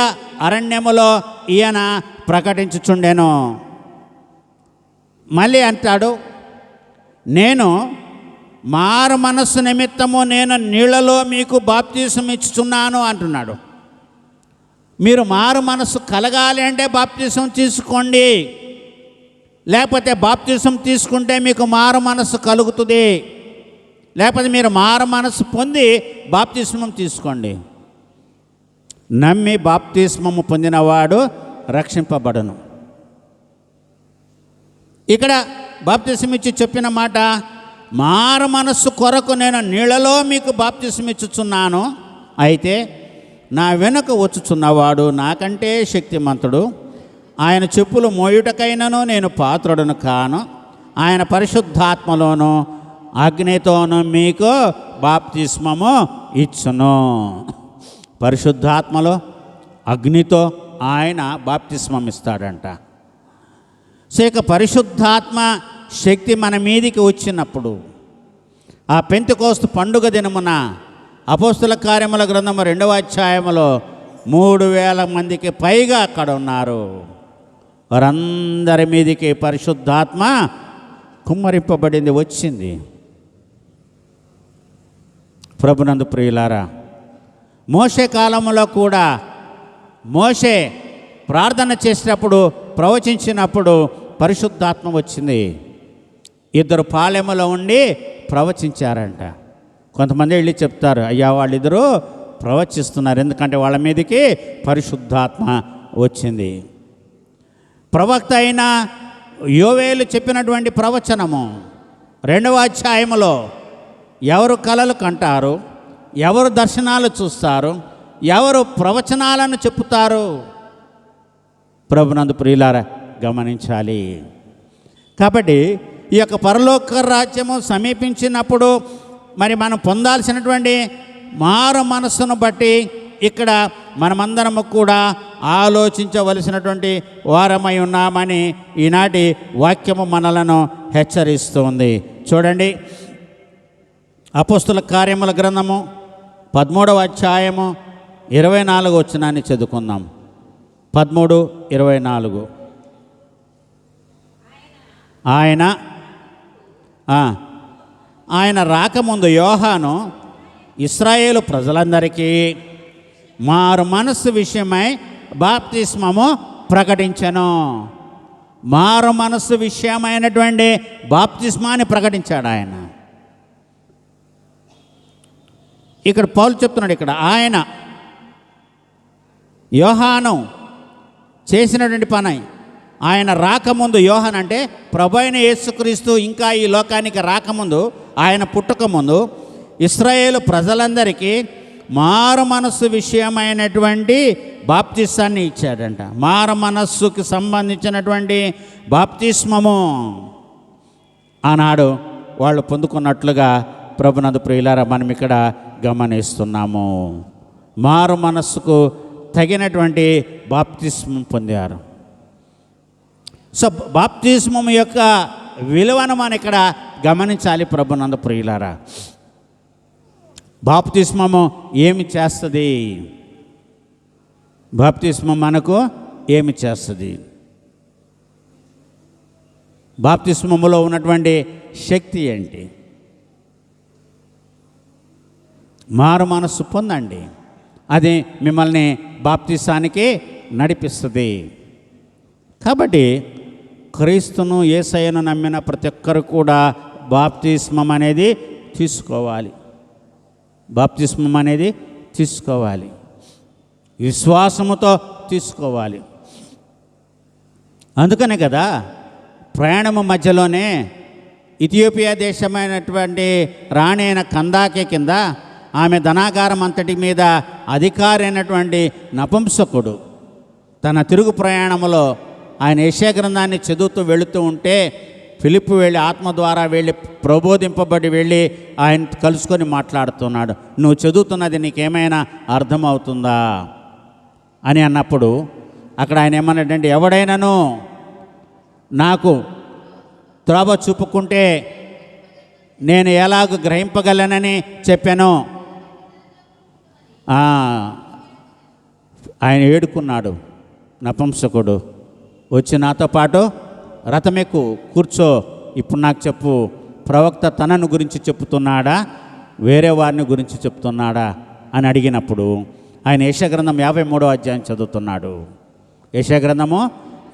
అరణ్యములో ఈయన ప్రకటించుచుండెను. మళ్ళీ అంటాడు, నేను మారు మనస్సు నిమిత్తము నేను నీళ్లలో మీకు బాప్తీసం ఇచ్చుచున్నాను అంటున్నాడు. మీరు మారు మనస్సు కలగాలి అంటే బాప్తీసం తీసుకోండి, లేకపోతే బాప్తీసం తీసుకుంటే మీకు మారు మనస్సు కలుగుతుంది, లేకపోతే మీరు మారు మనస్సు పొంది బాప్తిస్మం తీసుకోండి. నమ్మి బాప్తిస్మము పొందినవాడు రక్షింపబడును. ఇక్కడ బాప్తిస్మం ఇచ్చి చెప్పిన మాట, మారు మనస్సు కొరకు నేను నీళ్లలో మీకు బాప్తిస్మం ఇచ్చుచున్నాను, అయితే నా వెనుక వచ్చుచున్నవాడు నాకంటే శక్తిమంతుడు, ఆయన చెప్పులు మోయుటకైనను నేను పాత్రుడను కాను, ఆయన పరిశుద్ధాత్మలోను అగ్నితోను మీకు బాప్తిస్మము ఇచ్చును. పరిశుద్ధాత్మలో అగ్నితో ఆయన బాప్తిస్మం ఇస్తాడంట. సో ఇక పరిశుద్ధాత్మ శక్తి మన మీదికి వచ్చినప్పుడు ఆ పెంతెకోస్తు పండుగ దినమున అపోస్తుల కార్యముల గ్రంథము 2వ అధ్యాయములో 3000 మందికి పైగా అక్కడ ఉన్నారు. వారందరి మీదికి పరిశుద్ధాత్మ కుమ్మరింపబడింది, వచ్చింది. ప్రభునందు ప్రియులారా, మోషే కాలంలో కూడా మోషే ప్రార్థన చేసినప్పుడు, ప్రవచించినప్పుడు పరిశుద్ధాత్మ వచ్చింది. ఇద్దరు పాలెములో ఉండి ప్రవచించారంట. కొంతమంది వెళ్ళి చెప్తారు, అయ్యా వాళ్ళిద్దరూ ప్రవచిస్తున్నారు, ఎందుకంటే వాళ్ళ మీదకి పరిశుద్ధాత్మ వచ్చింది. ప్రవక్త అయిన యోవేలు చెప్పినటువంటి ప్రవచనము 2వ అధ్యాయములో ఎవరు కలలు కంటారు, ఎవరు దర్శనాలు చూస్తారు, ఎవరు ప్రవచనాలను చెప్పుతారు, ప్రభునందు ప్రియులారా గమనించాలి. కాబట్టి ఈ యొక్క పరలోక రాజ్యము సమీపించినప్పుడు మరి మనం పొందాల్సినటువంటి మారు మనస్సును బట్టి ఇక్కడ మనమందరము కూడా ఆలోచించవలసినటువంటి వారమై ఉన్నామని ఈనాటి వాక్యము మనలను హెచ్చరిస్తుంది. చూడండి, అపోస్తుల కార్యముల గ్రంథము 13వ అధ్యాయము 24వ వచనాన్ని చదువుకుందాం. 13:24. ఆయన రాకముందు యోహాను ఇశ్రాయేలు ప్రజలందరికీ మారు మనస్సు విషయమై బాప్తిస్మము ప్రకటించెను. మారు మనస్సు విషయమైనటువంటి బాప్తిస్మాన్ని ప్రకటించాడు ఆయన. ఇక్కడ పౌలు చెప్తున్నాడు, ఇక్కడ ఆయన యోహాను చేసినటువంటి పని, ఆయన రాకముందు, యోహాన్ అంటే ప్రభు అయిన యేసుక్రీస్తు ఇంకా ఈ లోకానికి రాకముందు, ఆయన పుట్టకముందు ఇశ్రాయేలు ప్రజలందరికీ మారు మనస్సు విషయమైనటువంటి బాప్తిస్మాన్ని ఇచ్చాడంట. మారు మనస్సుకి సంబంధించినటువంటి బాప్తిస్మము ఆనాడు వాళ్ళు పొందుకున్నట్లుగా ప్రభునందు ప్రియులారా మనం ఇక్కడ గమనిస్తున్నాము. మారు మనస్సుకు తగినటువంటి బాప్తిస్మం పొందారు. సో బాప్తిస్మం యొక్క విలువను మనం ఇక్కడ గమనించాలి. ప్రభునందు ప్రియులారా, బాప్తిస్మము ఏమి చేస్తుంది? బాప్తిస్మం మనకు ఏమి చేస్తుంది? బాప్తిస్మములో ఉన్నటువంటి శక్తి ఏంటి? మారు మనస్సు పొందండి, అది మిమ్మల్ని బాప్తిసానికి నడిపిస్తుంది. కాబట్టి క్రీస్తును యేసయ్యను నమ్మిన ప్రతి ఒక్కరు కూడా బాప్తిస్మం అనేది తీసుకోవాలి. బాప్తిస్మం అనేది తీసుకోవాలి, విశ్వాసముతో తీసుకోవాలి. అందుకనే కదా ప్రయాణము మధ్యలోనే ఇథియోపియా దేశమైనటువంటి రాణి అయిన కందాకే కింద ఆమె ధనాగారం అంతటి మీద అధికారి అయినటువంటి నపుంసకుడు తన తిరుగు ప్రయాణములో ఆయన యెషయా గ్రంథాన్ని చదువుతూ వెళుతూ ఉంటే ఫిలిప్పు వెళ్ళి ఆత్మ ద్వారా వెళ్ళి ప్రబోధింపబడి వెళ్ళి ఆయన కలుసుకొని మాట్లాడుతున్నాడు. నువ్వు చదువుతున్నది నీకేమైనా అర్థమవుతుందా అని అన్నప్పుడు అక్కడ ఆయన ఏమన్నాడంటే, ఎవడైనాను నాకు త్రోవ చూపుకుంటే నేను ఎలాగ గ్రహింపగలనని చెప్పాను. ఆయన ఏడుకున్నాడు. నపుంసకుడు వచ్చి నాతో పాటు రథమెక్కు కూర్చో, ఇప్పుడు నాకు చెప్పు, ప్రవక్త తనను గురించి చెప్తున్నాడా వేరే వారిని గురించి చెప్తున్నాడా అని అడిగినప్పుడు ఆయన యెషయా గ్రంథం 53వ అధ్యాయం చదువుతున్నాడు. యెషయా గ్రంథము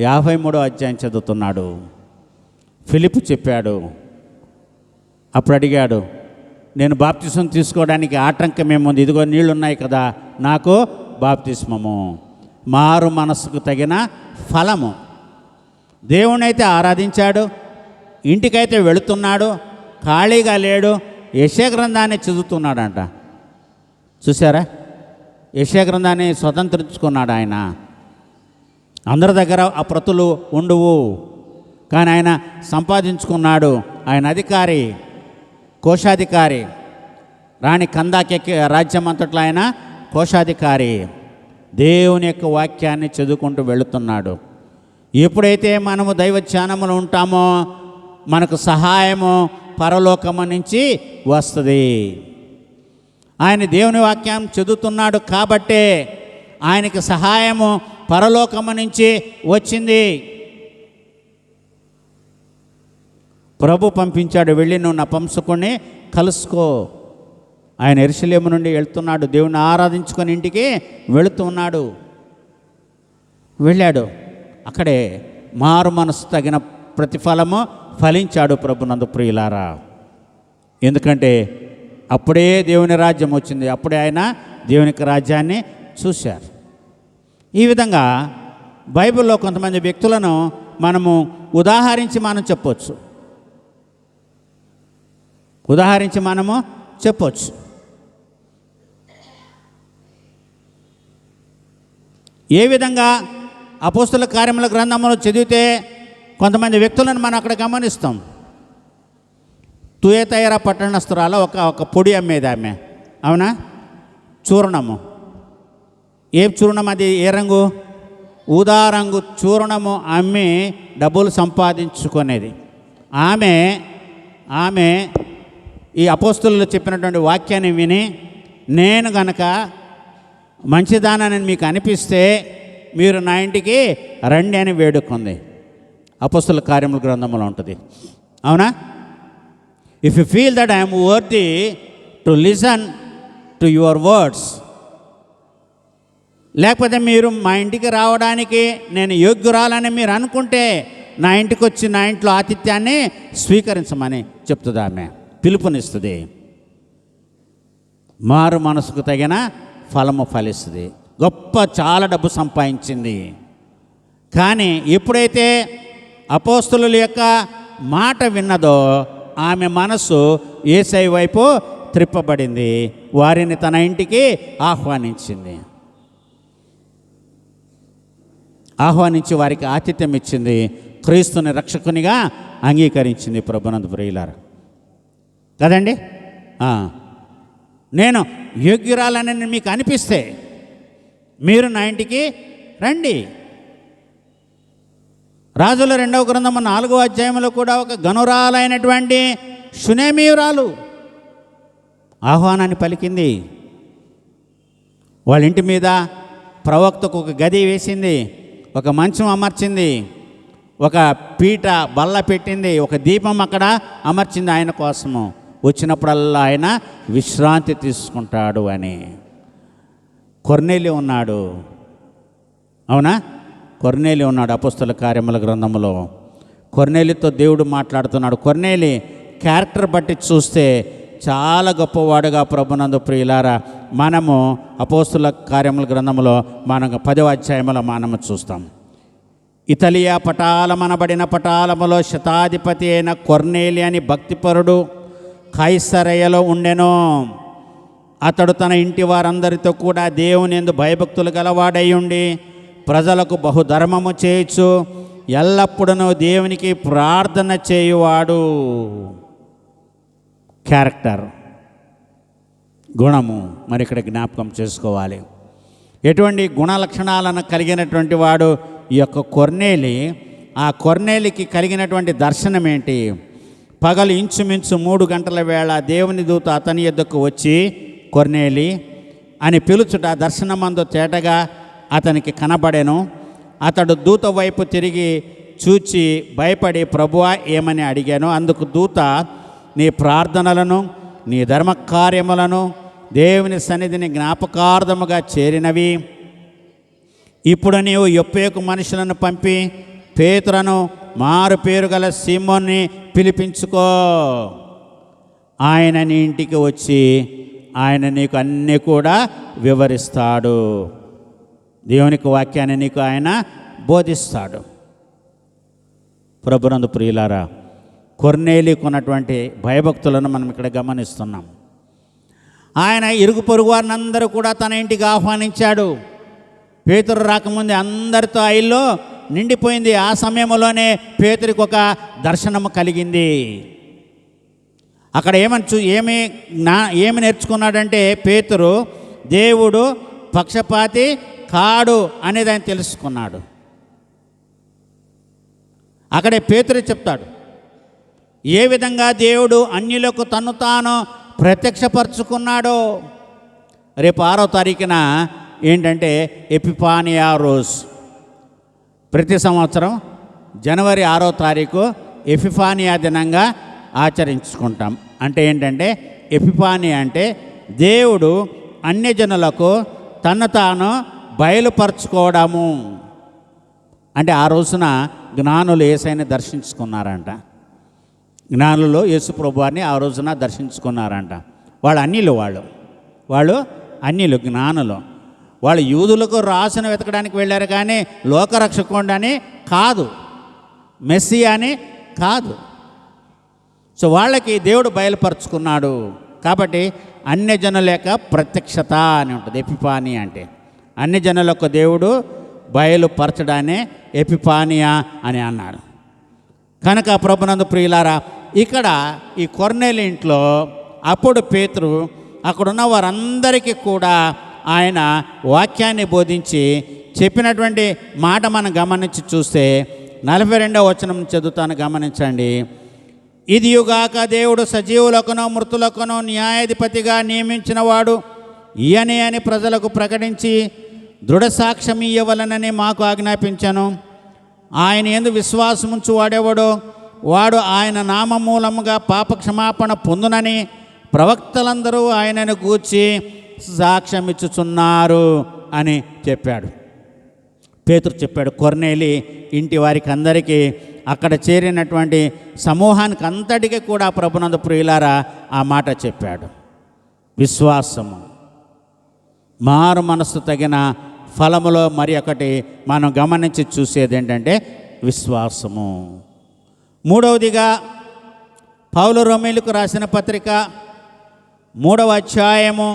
53వ అధ్యాయం చదువుతున్నాడు. ఫిలిప్పు చెప్పాడు. అప్పుడు అడిగాడు, నేను బాప్తిస్మం తీసుకోవడానికి ఆటంకం ఏముంది? ఇదిగో నీళ్ళు ఉన్నాయి కదా, నాకు బాప్తిస్మము మారు మనస్సుకు తగిన ఫలము. దేవుణ్ణైతే ఆరాధించాడు, ఇంటికైతే వెళుతున్నాడు, ఖాళీగా లేడు, యెషయా గ్రంథాన్ని చదువుతున్నాడంట. చూసారా, యెషయా గ్రంథాన్ని స్వతంత్రించుకున్నాడు ఆయన. అందరి దగ్గర ఆ ప్రతులు ఉండువు, కానీ ఆయన సంపాదించుకున్నాడు. ఆయన అధికారి, కోశాధికారి. రాణి కందాకే రాజ్యం అంతట్లో ఆయన కోశాధికారి. దేవుని యొక్క వాక్యాన్ని చదువుకుంటూ వెళుతున్నాడు. ఎప్పుడైతే మనము దైవ ధ్యానములో ఉంటామో మనకు సహాయము పరలోకము నుంచి వస్తుంది. ఆయన దేవుని వాక్యం చదువుతున్నాడు కాబట్టే ఆయనకి సహాయము పరలోకము నుంచి వచ్చింది. ప్రభు పంపించాడు, వెళ్ళి నువ్వు నపుంసకుడిని కలుసుకో, ఆయన యెరూషలేము నుండి వెళ్తున్నాడు, దేవుని ఆరాధించుకొని ఇంటికి వెళుతున్నాడు. వెళ్ళాడు, అక్కడే మారు మనసు తగిన ప్రతిఫలము ఫలించాడు ప్రభునందు ప్రియులారా. ఎందుకంటే అప్పుడే దేవుని రాజ్యం వచ్చింది, అప్పుడే ఆయన దేవునికి రాజ్యాన్ని చూశారు. ఈ విధంగా బైబిల్లో కొంతమంది వ్యక్తులను మనము ఉదాహరించి చెప్పొచ్చు. ఏ విధంగా అపోస్తల కార్యముల గ్రంథంలో చదివితే కొంతమంది వ్యక్తులను మనం అక్కడ గమనిస్తాం. తుయతైర పట్టణస్తురాల ఒక పొడి అమ్మేది ఆమె, అవునా? చూర్ణము. ఏ చూర్ణం అది? ఏ రంగు? ఊదా రంగు చూర్ణము అమ్మి డబ్బులు సంపాదించుకునేది ఆమె ఈ అపోస్తలులు చెప్పినటువంటి వాక్యాన్ని విని, నేను గనక మంచిదానని మీకు అనిపిస్తే మీరు నా ఇంటికి రండి అని వేడుకుంది. అపోస్తల కార్యముల గ్రంథంలో ఉంటుంది, అవునా? If you feel that I'm worthy to listen to your words, లేకపోతే మీరు మా ఇంటికి రావడానికి నేను యోగ్యురాలని మీరు అనుకుంటే నా ఇంటికి వచ్చి నా ఇంట్లో ఆతిథ్యాన్ని స్వీకరించమని చెప్తుంది ఆమె, పిలుపునిస్తుంది. మారు మనసుకు తగిన ఫలము ఫలిస్తుంది. చాలా డబ్బు సంపాదించింది. కానీ ఎప్పుడైతే అపోస్తలుల యొక్క మాట విన్నదో ఆమె మనసు యేసయ్య వైపు త్రిప్పబడింది. వారిని తన ఇంటికి ఆహ్వానించి వారికి ఆతిథ్యం ఇచ్చింది. క్రీస్తుని రక్షకునిగా అంగీకరించింది. ప్రభునందు ప్రియులారా కదండి. నేను యోగ్యురాలని మీకు అనిపిస్తే మీరు నా ఇంటికి రండి. రాజుల 2వ గ్రంథము 4వ అధ్యాయంలో కూడా ఒక గనురాలైనటువంటి షునేమీయురాలు ఆహ్వానాన్ని పలికింది. వాళ్ళ ఇంటి మీద ప్రవక్తకు ఒక గది వేసింది, ఒక మంచం అమర్చింది, ఒక పీట బల్ల పెట్టింది, ఒక దీపం అక్కడ అమర్చింది ఆయన కోసము. వచ్చినప్పుడల్లా ఆయన విశ్రాంతి తీసుకుంటాడు అని. కొర్నేలి ఉన్నాడు, అవునా? కొర్నేలి ఉన్నాడు అపోస్తల కార్యముల గ్రంథంలో. కొర్నేలితో దేవుడు మాట్లాడుతున్నాడు. కొర్నేలి క్యారెక్టర్ బట్టి చూస్తే చాలా గొప్పవాడుగా ప్రభునందు ప్రియులారా మనము అపోస్తల కార్యముల గ్రంథంలో మనం 10వ అధ్యాయంలో మనము చూస్తాం. ఇతలియా పటాలమనబడిన పటాలములో శతాధిపతి అయిన కొర్నేలి అని భక్తిపరుడు కైసరయలో ఉండెను. అతడు తన ఇంటి వారందరితో కూడా దేవుని యందు భయభక్తులు గలవాడై ఉండి ప్రజలకు బహుధర్మము చేయొచ్చు, ఎల్లప్పుడూ దేవునికి ప్రార్థన చేయువాడు. క్యారెక్టర్, గుణము మరి ఇక్కడ జ్ఞాపకం చేసుకోవాలి. ఎటువంటి గుణ లక్షణాలను కలిగినటువంటి వాడు ఈ యొక్క కొర్నేలి. ఆ కొర్నేలికి కలిగినటువంటి దర్శనం ఏంటి? పగలు ఇంచుమించు 3 గంటల వేళ దేవుని దూత అతని యొద్దకు వచ్చి కొర్నేలి అని పిలుచుట దర్శనమందు తేటగా అతనికి కనబడెను. అతడు దూత వైపు తిరిగి చూచి భయపడి ప్రభువా ఏమని అడిగాను. అందుకు దూత, నీ ప్రార్థనలను నీ ధర్మకార్యములను దేవుని సన్నిధిని జ్ఞాపకార్థముగా చేరినవి. ఇప్పుడు నీవు యొప్పేకు మనుషులను పంపి పేతురను మారు పేరు గల సీమోన్ని పిలిపించుకో. ఆయన నీ ఇంటికి వచ్చి ఆయన నీకు అన్నీ కూడా వివరిస్తాడు. దేవునికి వాక్యాన్ని నీకు ఆయన బోధిస్తాడు. ప్రభునందు ప్రియులారా కొర్నేలికి ఉన్నటువంటి భయభక్తులను మనం ఇక్కడ గమనిస్తున్నాం. ఆయన ఇరుగు పొరుగు వారిని అందరూ కూడా తన ఇంటికి ఆహ్వానించాడు. పేతురు రాకముందే అందరితో ఆ ఇల్లు నిండిపోయింది. ఆ సమయంలోనే పేతురికి ఒక దర్శనము కలిగింది. అక్కడ ఏమి నేర్చుకున్నాడంటే పేతురు దేవుడు పక్షపాతి కాడు అనేది ఆయన తెలుసుకున్నాడు. అక్కడే పేతురు చెప్తాడు ఏ విధంగా దేవుడు అన్యులకు తను తాను ప్రత్యక్షపరుచుకున్నాడో. రేపు 6వ తారీఖున ఏంటంటే ఎపిఫానియా రోజు. ప్రతి సంవత్సరం జనవరి 6వ తారీఖు ఎపిఫానియా దినంగా ఆచరించుకుంటాం. అంటే ఏంటంటే ఎపిఫానియా అంటే దేవుడు అన్యజనులకు తను తాను బయలుపరచుకోవడము. అంటే ఆ రోజున జ్ఞానులు యేసయ్యని దర్శించుకున్నారంట. జ్ఞానులు యేసు ప్రభువారిని ఆ రోజున దర్శించుకున్నారంట. వాళ్ళు అన్యులు, వాళ్ళు అన్యులు, జ్ఞానులు. వాళ్ళు యూదులకు రాసును వెతకడానికి వెళ్ళారు, కానీ లోకరక్షకుడు అని కాదు, మెస్సియా అని కాదు. సో వాళ్ళకి దేవుడు బయలుపరుచుకున్నాడు. కాబట్టి అన్యజనుల యొక్క ప్రత్యక్షత అని ఉంటుంది, ఎపిఫానీ అంటే. అన్యజనులకు దేవుడు బయలుపరచడానే ఎపిఫానియా అని అన్నాడు. కనుక ప్రభునందు ప్రియులారా, ఇక్కడ ఈ కొర్నేలి ఇంట్లో అప్పుడు పేతురు అక్కడున్న వారందరికీ కూడా ఆయన వాక్యాన్ని బోధించి చెప్పినటువంటి మాట మనం గమనించి చూస్తే 42వ వచనం చదువుతాను, గమనించండి. ఇదియుగాక దేవుడు సజీవులకును మృతులకును న్యాయాధిపతిగా నియమించిన వాడు ఈయనే అని ప్రజలకు ప్రకటించి దృఢ సాక్ష్యం ఇయ్యవలనని మాకు ఆజ్ఞాపించను. ఆయన యందు విశ్వాసముంచు వాడెవడో వాడు ఆయన నామమూలముగా పాప క్షమాపణ పొందునని ప్రవక్తలందరూ ఆయనను గూర్చి సాక్ష్యం ఇచ్చుచున్నారు అని చెప్పాడు. పేతురు చెప్పాడు. కొర్నేలి ఇంటి వారికి అందరికీ, అక్కడ చేరినటువంటి సమూహానికి అంతటికీ కూడా ప్రభునందు ప్రియులారా ఆ మాట చెప్పాడు. విశ్వాసము, మారు మనస్సు తగిన ఫలములో మరి ఒకటి మనం గమనించి చూసేది ఏంటంటే విశ్వాసము. మూడవదిగా పౌలు రోమీయులకు రాసిన పత్రిక 3వ అధ్యాయము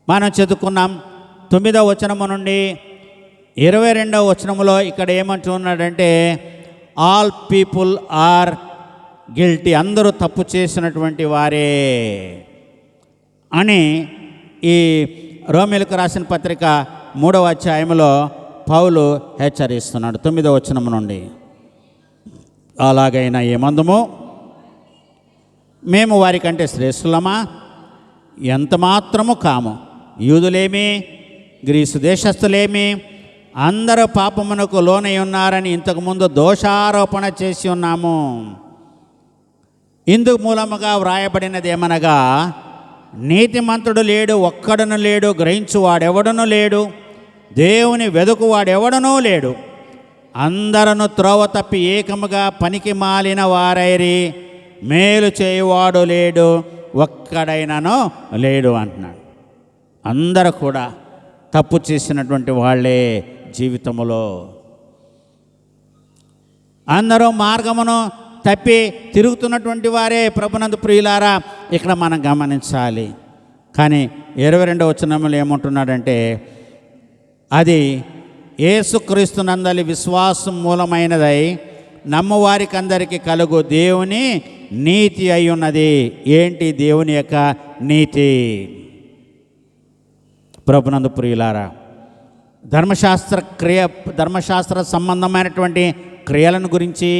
మనం చదువుకున్నాం. 9వ వచనము నుండి 22వ వచనములో ఇక్కడ ఏమంటున్నాడంటే ఆల్ పీపుల్ ఆర్ గిల్టీ, అందరూ తప్పు చేసినటువంటి వారే అని ఈ రోమీయులకు రాసిన పత్రిక 3వ అధ్యాయంలో పౌలు హెచ్చరిస్తున్నాడు. 9వ వచనము నుండి, అలాగైనా ఏమందుము మేము వారికంటే శ్రేష్ఠులమా? ఎంత మాత్రము కాము. యూదులేమి గ్రీసు దేశస్థులేమి అందరూ పాపమునకు లోనై ఉన్నారని ఇంతకుముందు దోషారోపణ చేసి ఉన్నాము. ఇందుకు మూలముగా వ్రాయబడినది ఏమనగా, నీతిమంతుడు లేడు, ఒక్కడును లేడు, గ్రహించువాడెవడనూ లేడు, దేవుని వెదుకువాడెవడనూ లేడు, అందరూ త్రోవ తప్పి ఏకముగా పనికి మాలిన వారైరి, మేలు చేయువాడు లేడు, ఒక్కడైనను లేడు అంటున్నాడు. అందరూ కూడా తప్పు చేసినటువంటి వాళ్ళే జీవితంలో. అందరూ మార్గమును తప్పి తిరుగుతున్నటువంటి వారే ప్రభునందు ప్రియులారా ఇక్కడ మనం గమనించాలి. కానీ 22వ వచనంలో ఏమంటున్నాడంటే, అది యేసుక్రీస్తునందలి విశ్వాసం మూలమైనదై నమ్మవారికి అందరికీ కలుగు దేవుని నీతి అయి ఉన్నది. ఏంటి దేవుని యొక్క నీతి? ప్రభునందు ప్రియులారా, ధర్మశాస్త్ర సంబంధమైనటువంటి క్రియలను గురించి,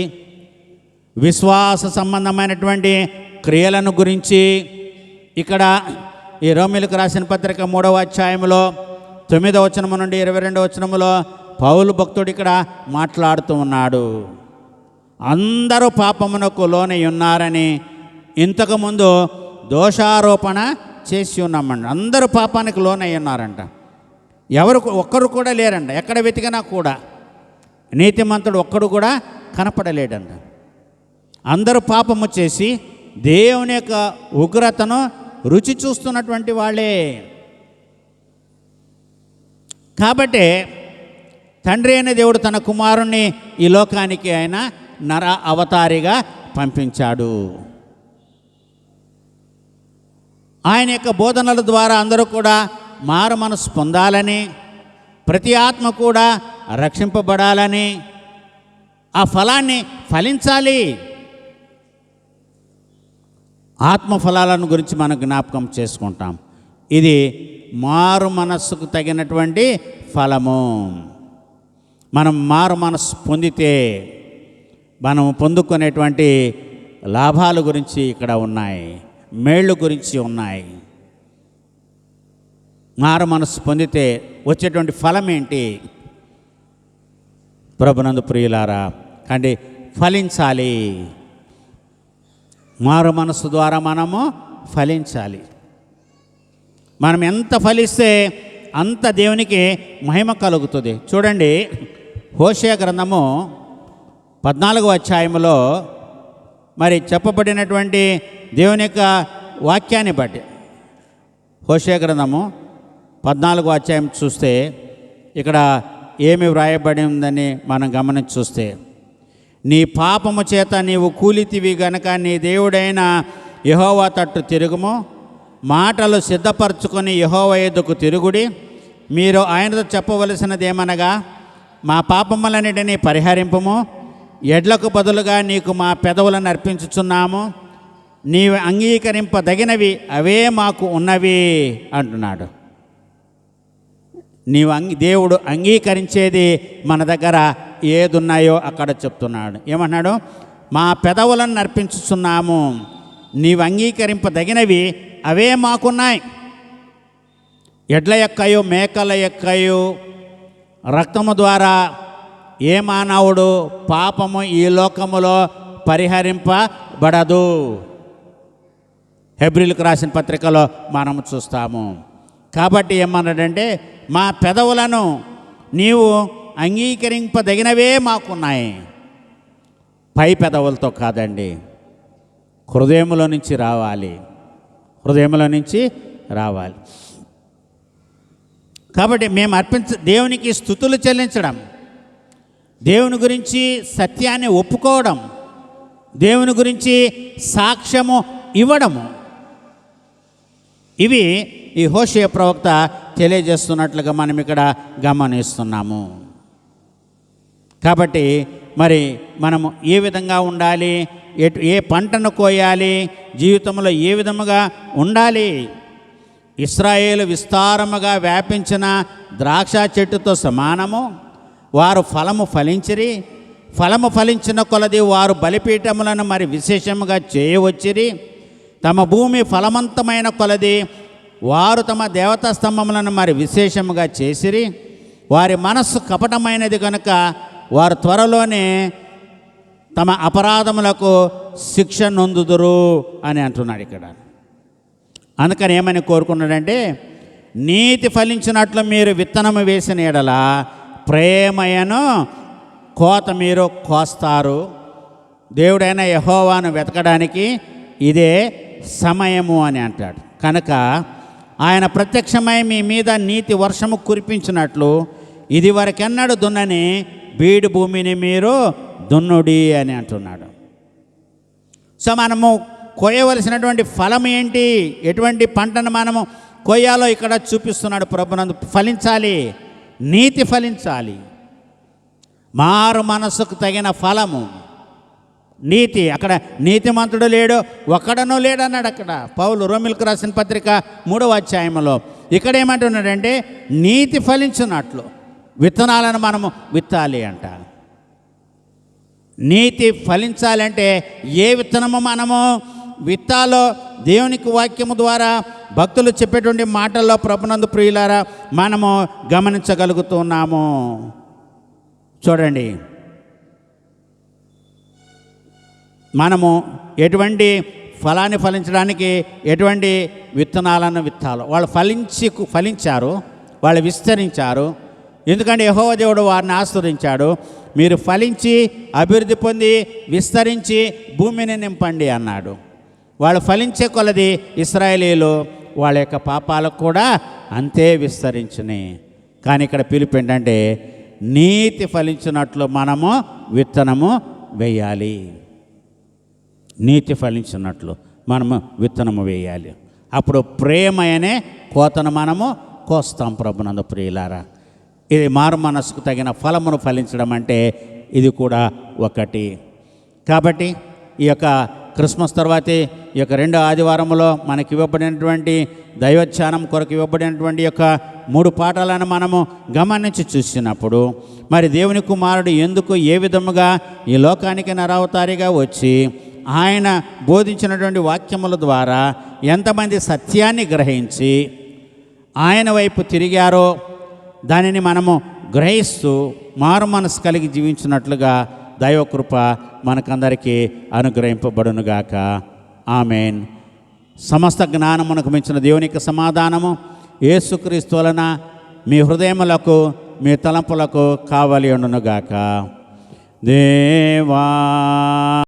విశ్వాస సంబంధమైనటువంటి క్రియలను గురించి ఇక్కడ ఈ రోమీయులకు రాసిన పత్రిక 3వ అధ్యాయంలో 9వ వచనము నుండి 22వ వచనములో పౌలు భక్తుడు ఇక్కడ మాట్లాడుతూ ఉన్నాడు. అందరూ పాపమునకు లోనై ఉన్నారని ఇంతకుముందు దోషారోపణ చేసి ఉన్నామండి. అందరూ పాపానికి లోనై ఉన్నారంట. ఒక్కరు కూడా లేరంట. ఎక్కడ వెతికినా కూడా నీతిమంతుడు ఒక్కడు కూడా కనపడలేడంట. అందరూ పాపము చేసి దేవుని యొక్క ఉగ్రతను రుచి చూస్తున్నటువంటి వాళ్ళే. కాబట్టి తండ్రి అయిన దేవుడు తన కుమారుణ్ణి ఈ లోకానికి ఆయన నర అవతారిగా పంపించాడు. ఆయన యొక్క బోధనల ద్వారా అందరూ కూడా మారు మనసు పొందాలని, ప్రతి ఆత్మ కూడా రక్షింపబడాలని, ఆ ఫలాన్ని ఫలించాలి. ఆత్మ ఫలాలను గురించి మనం జ్ఞాపకం చేసుకుంటాం. ఇది మారు మనస్సుకు తగినటువంటి ఫలము. మనం మారు మనస్సు పొందితే మనం పొందుకునేటువంటి లాభాల గురించి ఇక్కడ ఉన్నాయి, మేళ్ళు గురించి ఉన్నాయి. మారు మనస్సు పొందితే వచ్చేటువంటి ఫలం ఏంటి? ప్రభునందు ప్రియులారా, కానీ ఫలించాలి. మారు మనస్సు ద్వారా మనము ఫలించాలి. మనం ఎంత ఫలిస్తే అంత దేవునికి మహిమ కలుగుతుంది. చూడండి, హోషేయ గ్రంథము 14వ అధ్యాయంలో మరి చెప్పబడినటువంటి దేవుని యొక్క వాక్యాన్ని బట్టి, హోషేయ గ్రంథము 14వ అధ్యాయం చూస్తే ఇక్కడ ఏమి వ్రాయబడి ఉందని మనం గమనించి చూస్తే, నీ పాపము చేత నీవు కూలితివి గనక నీ దేవుడైన యెహోవా తట్టు తిరుగుము, మాటలు సిద్ధపరచుకొని యెహోవా ఎదుకు తిరుగుడి. మీరు ఆయనతో చెప్పవలసినదేమనగా, మా పాపములన్నిటినీ పరిహరింపుము, ఎడ్లకు బదులుగా నీకు మా పెదవులను అర్పించుచున్నాము, నీవు అంగీకరింపదగినవి అవే మాకు ఉన్నవి అంటున్నాడు. దేవుడు అంగీకరించేది మన దగ్గర ఏదున్నాయో అక్కడ చెప్తున్నాడు. ఏమన్నాడు? మా పెదవులను అర్పించుచున్నాము, నీవు అంగీకరింపదగినవి అవే మాకున్నాయి. ఎడ్ల యొక్కయు మేకల యొక్కయు రక్తము ద్వారా ఏ మానవుడు పాపము ఈ లోకములో పరిహరింపబడదు. హెబ్రీలకు రాసిన పత్రికలో మనము చూస్తాము. కాబట్టి ఏమన్నాడంటే, మా పెదవులను నీవు అంగీకరింపదగినవే మాకున్నాయి. పై పెదవులతో కాదండి, హృదయంలో నుంచి రావాలి, హృదయంలో నుంచి రావాలి. కాబట్టి మేము దేవునికి స్తుతులు చెల్లించడం, దేవుని గురించి సత్యాన్ని ఒప్పుకోవడం, దేవుని గురించి సాక్ష్యము ఇవ్వడము, ఇవి ఈ హోషేయ ప్రవక్త తెలియజేస్తున్నట్లుగా మనం ఇక్కడ గమనిస్తున్నాము. కాబట్టి మరి మనము ఏ విధంగా ఉండాలి, ఏ పంటను కోయాలి, జీవితంలో ఏ విధముగా ఉండాలి? ఇశ్రాయేలు విస్తారముగా వ్యాపించిన ద్రాక్ష చెట్టుతో సమానము. వారు ఫలము ఫలించిరి, ఫలము ఫలించిన కొలది వారు బలిపీఠములను మరి విశేషముగా చేయవచ్చిరి. తమ భూమి ఫలవంతమైన కొలది వారు తమ దేవతా స్తంభములను మరి విశేషముగా చేసిరి. వారి మనస్సు కపటమైనది కనుక వారు త్వరలోనే తమ అపరాధములకు శిక్ష నొందుదురు అని అంటున్నాడు ఇక్కడ. అందుకని ఏమని కోరుకున్నాడంటే, నీతి ఫలించినట్లు మీరు విత్తనము వేసిన ఎడల ప్రేమయను కోత మీరు కోస్తారు. దేవుడైన యెహోవాను వెతకడానికి ఇదే సమయము అని అంటాడు. కనుక ఆయన ప్రత్యక్షమై మీ మీద నీతి వర్షము కురిపించినట్లు ఇది వరకెన్నడు దున్నని బీడు భూమిని మీరు దున్నుడి అని అంటున్నాడు. సో మనము కోయవలసినటువంటి ఫలం ఏంటి, ఎటువంటి పంటను మనము కోయాలో ఇక్కడ చూపిస్తున్నాడు ప్రభునందు. ఫలించాలి, నీతి ఫలించాలి, మారు మనస్సుకు తగిన ఫలము నీతి. అక్కడ నీతిమంతుడు లేడు, ఒక్కడనూ లేడు అన్నాడు అక్కడ పౌలు రోమీయులకు రాసిన పత్రిక 3వ అధ్యాయంలో. ఇక్కడ ఏమంటున్నాడంటే, నీతి ఫలించినట్లు విత్తనాలను మనము విత్తాలి అంట. నీతి ఫలించాలంటే ఏ విత్తనము మనము విత్తాలో దేవునికి వాక్యము ద్వారా భక్తులు చెప్పేటువంటి మాటల్లో ప్రభునందు ప్రియులారా మనము గమనించగలుగుతున్నాము. చూడండి, మనము ఎటువంటి ఫలాన్ని ఫలించడానికి ఎటువంటి విత్తనాలను విత్తాలో. వాళ్ళు ఫలించారు, వాళ్ళు విస్తరించారు. ఎందుకంటే యెహోవా దేవుడు వారిని ఆశీర్వదించాడు. మీరు ఫలించి అభివృద్ధి పొంది విస్తరించి భూమిని నింపండి అన్నాడు. వాళ్ళు ఫలించే కొలది ఇశ్రాయేలీయులు వాళ్ళ యొక్క పాపాలకు కూడా అంతే విస్తరించుని. కానీ ఇక్కడ పిలుపు ఏంటంటే, నీతి ఫలించినట్లు మనము విత్తనము వేయాలి. నీతి ఫలించినట్లు మనము విత్తనము వేయాలి. అప్పుడు ప్రేమ అనే కోతను మనము కోస్తాం ప్రభునందు ప్రియులారా. ఇది మారు మనసుకు తగిన ఫలమును ఫలించడం అంటే ఇది కూడా ఒకటి. కాబట్టి ఈ యొక్క క్రిస్మస్ తర్వాతే ఈ యొక్క 2వ ఆదివారంలో మనకి ఇవ్వబడినటువంటి దైవధ్యానం కొరకు ఇవ్వబడినటువంటి యొక్క 3 పాఠాలను మనము గమనించి చూసినప్పుడు, మరి దేవుని కుమారుడు ఎందుకు ఏ విధముగా ఈ లోకానికి నరావతారిగా వచ్చి ఆయన బోధించినటువంటి వాక్యముల ద్వారా ఎంతమంది సత్యాన్ని గ్రహించి ఆయన వైపు తిరిగారో దానిని మనము గ్రహిస్తూ మారు మనసు కలిగి జీవించినట్లుగా దైవకృప మనకందరికీ అనుగ్రహింపబడునుగాక. ఆమెన్. సమస్త జ్ఞానమునకు మించిన దేవునికి సమాధానము యేసుక్రీస్తు వలన మీ హృదయములకు మీ తలంపులకు కావలి ఉండునుగాక. దేవా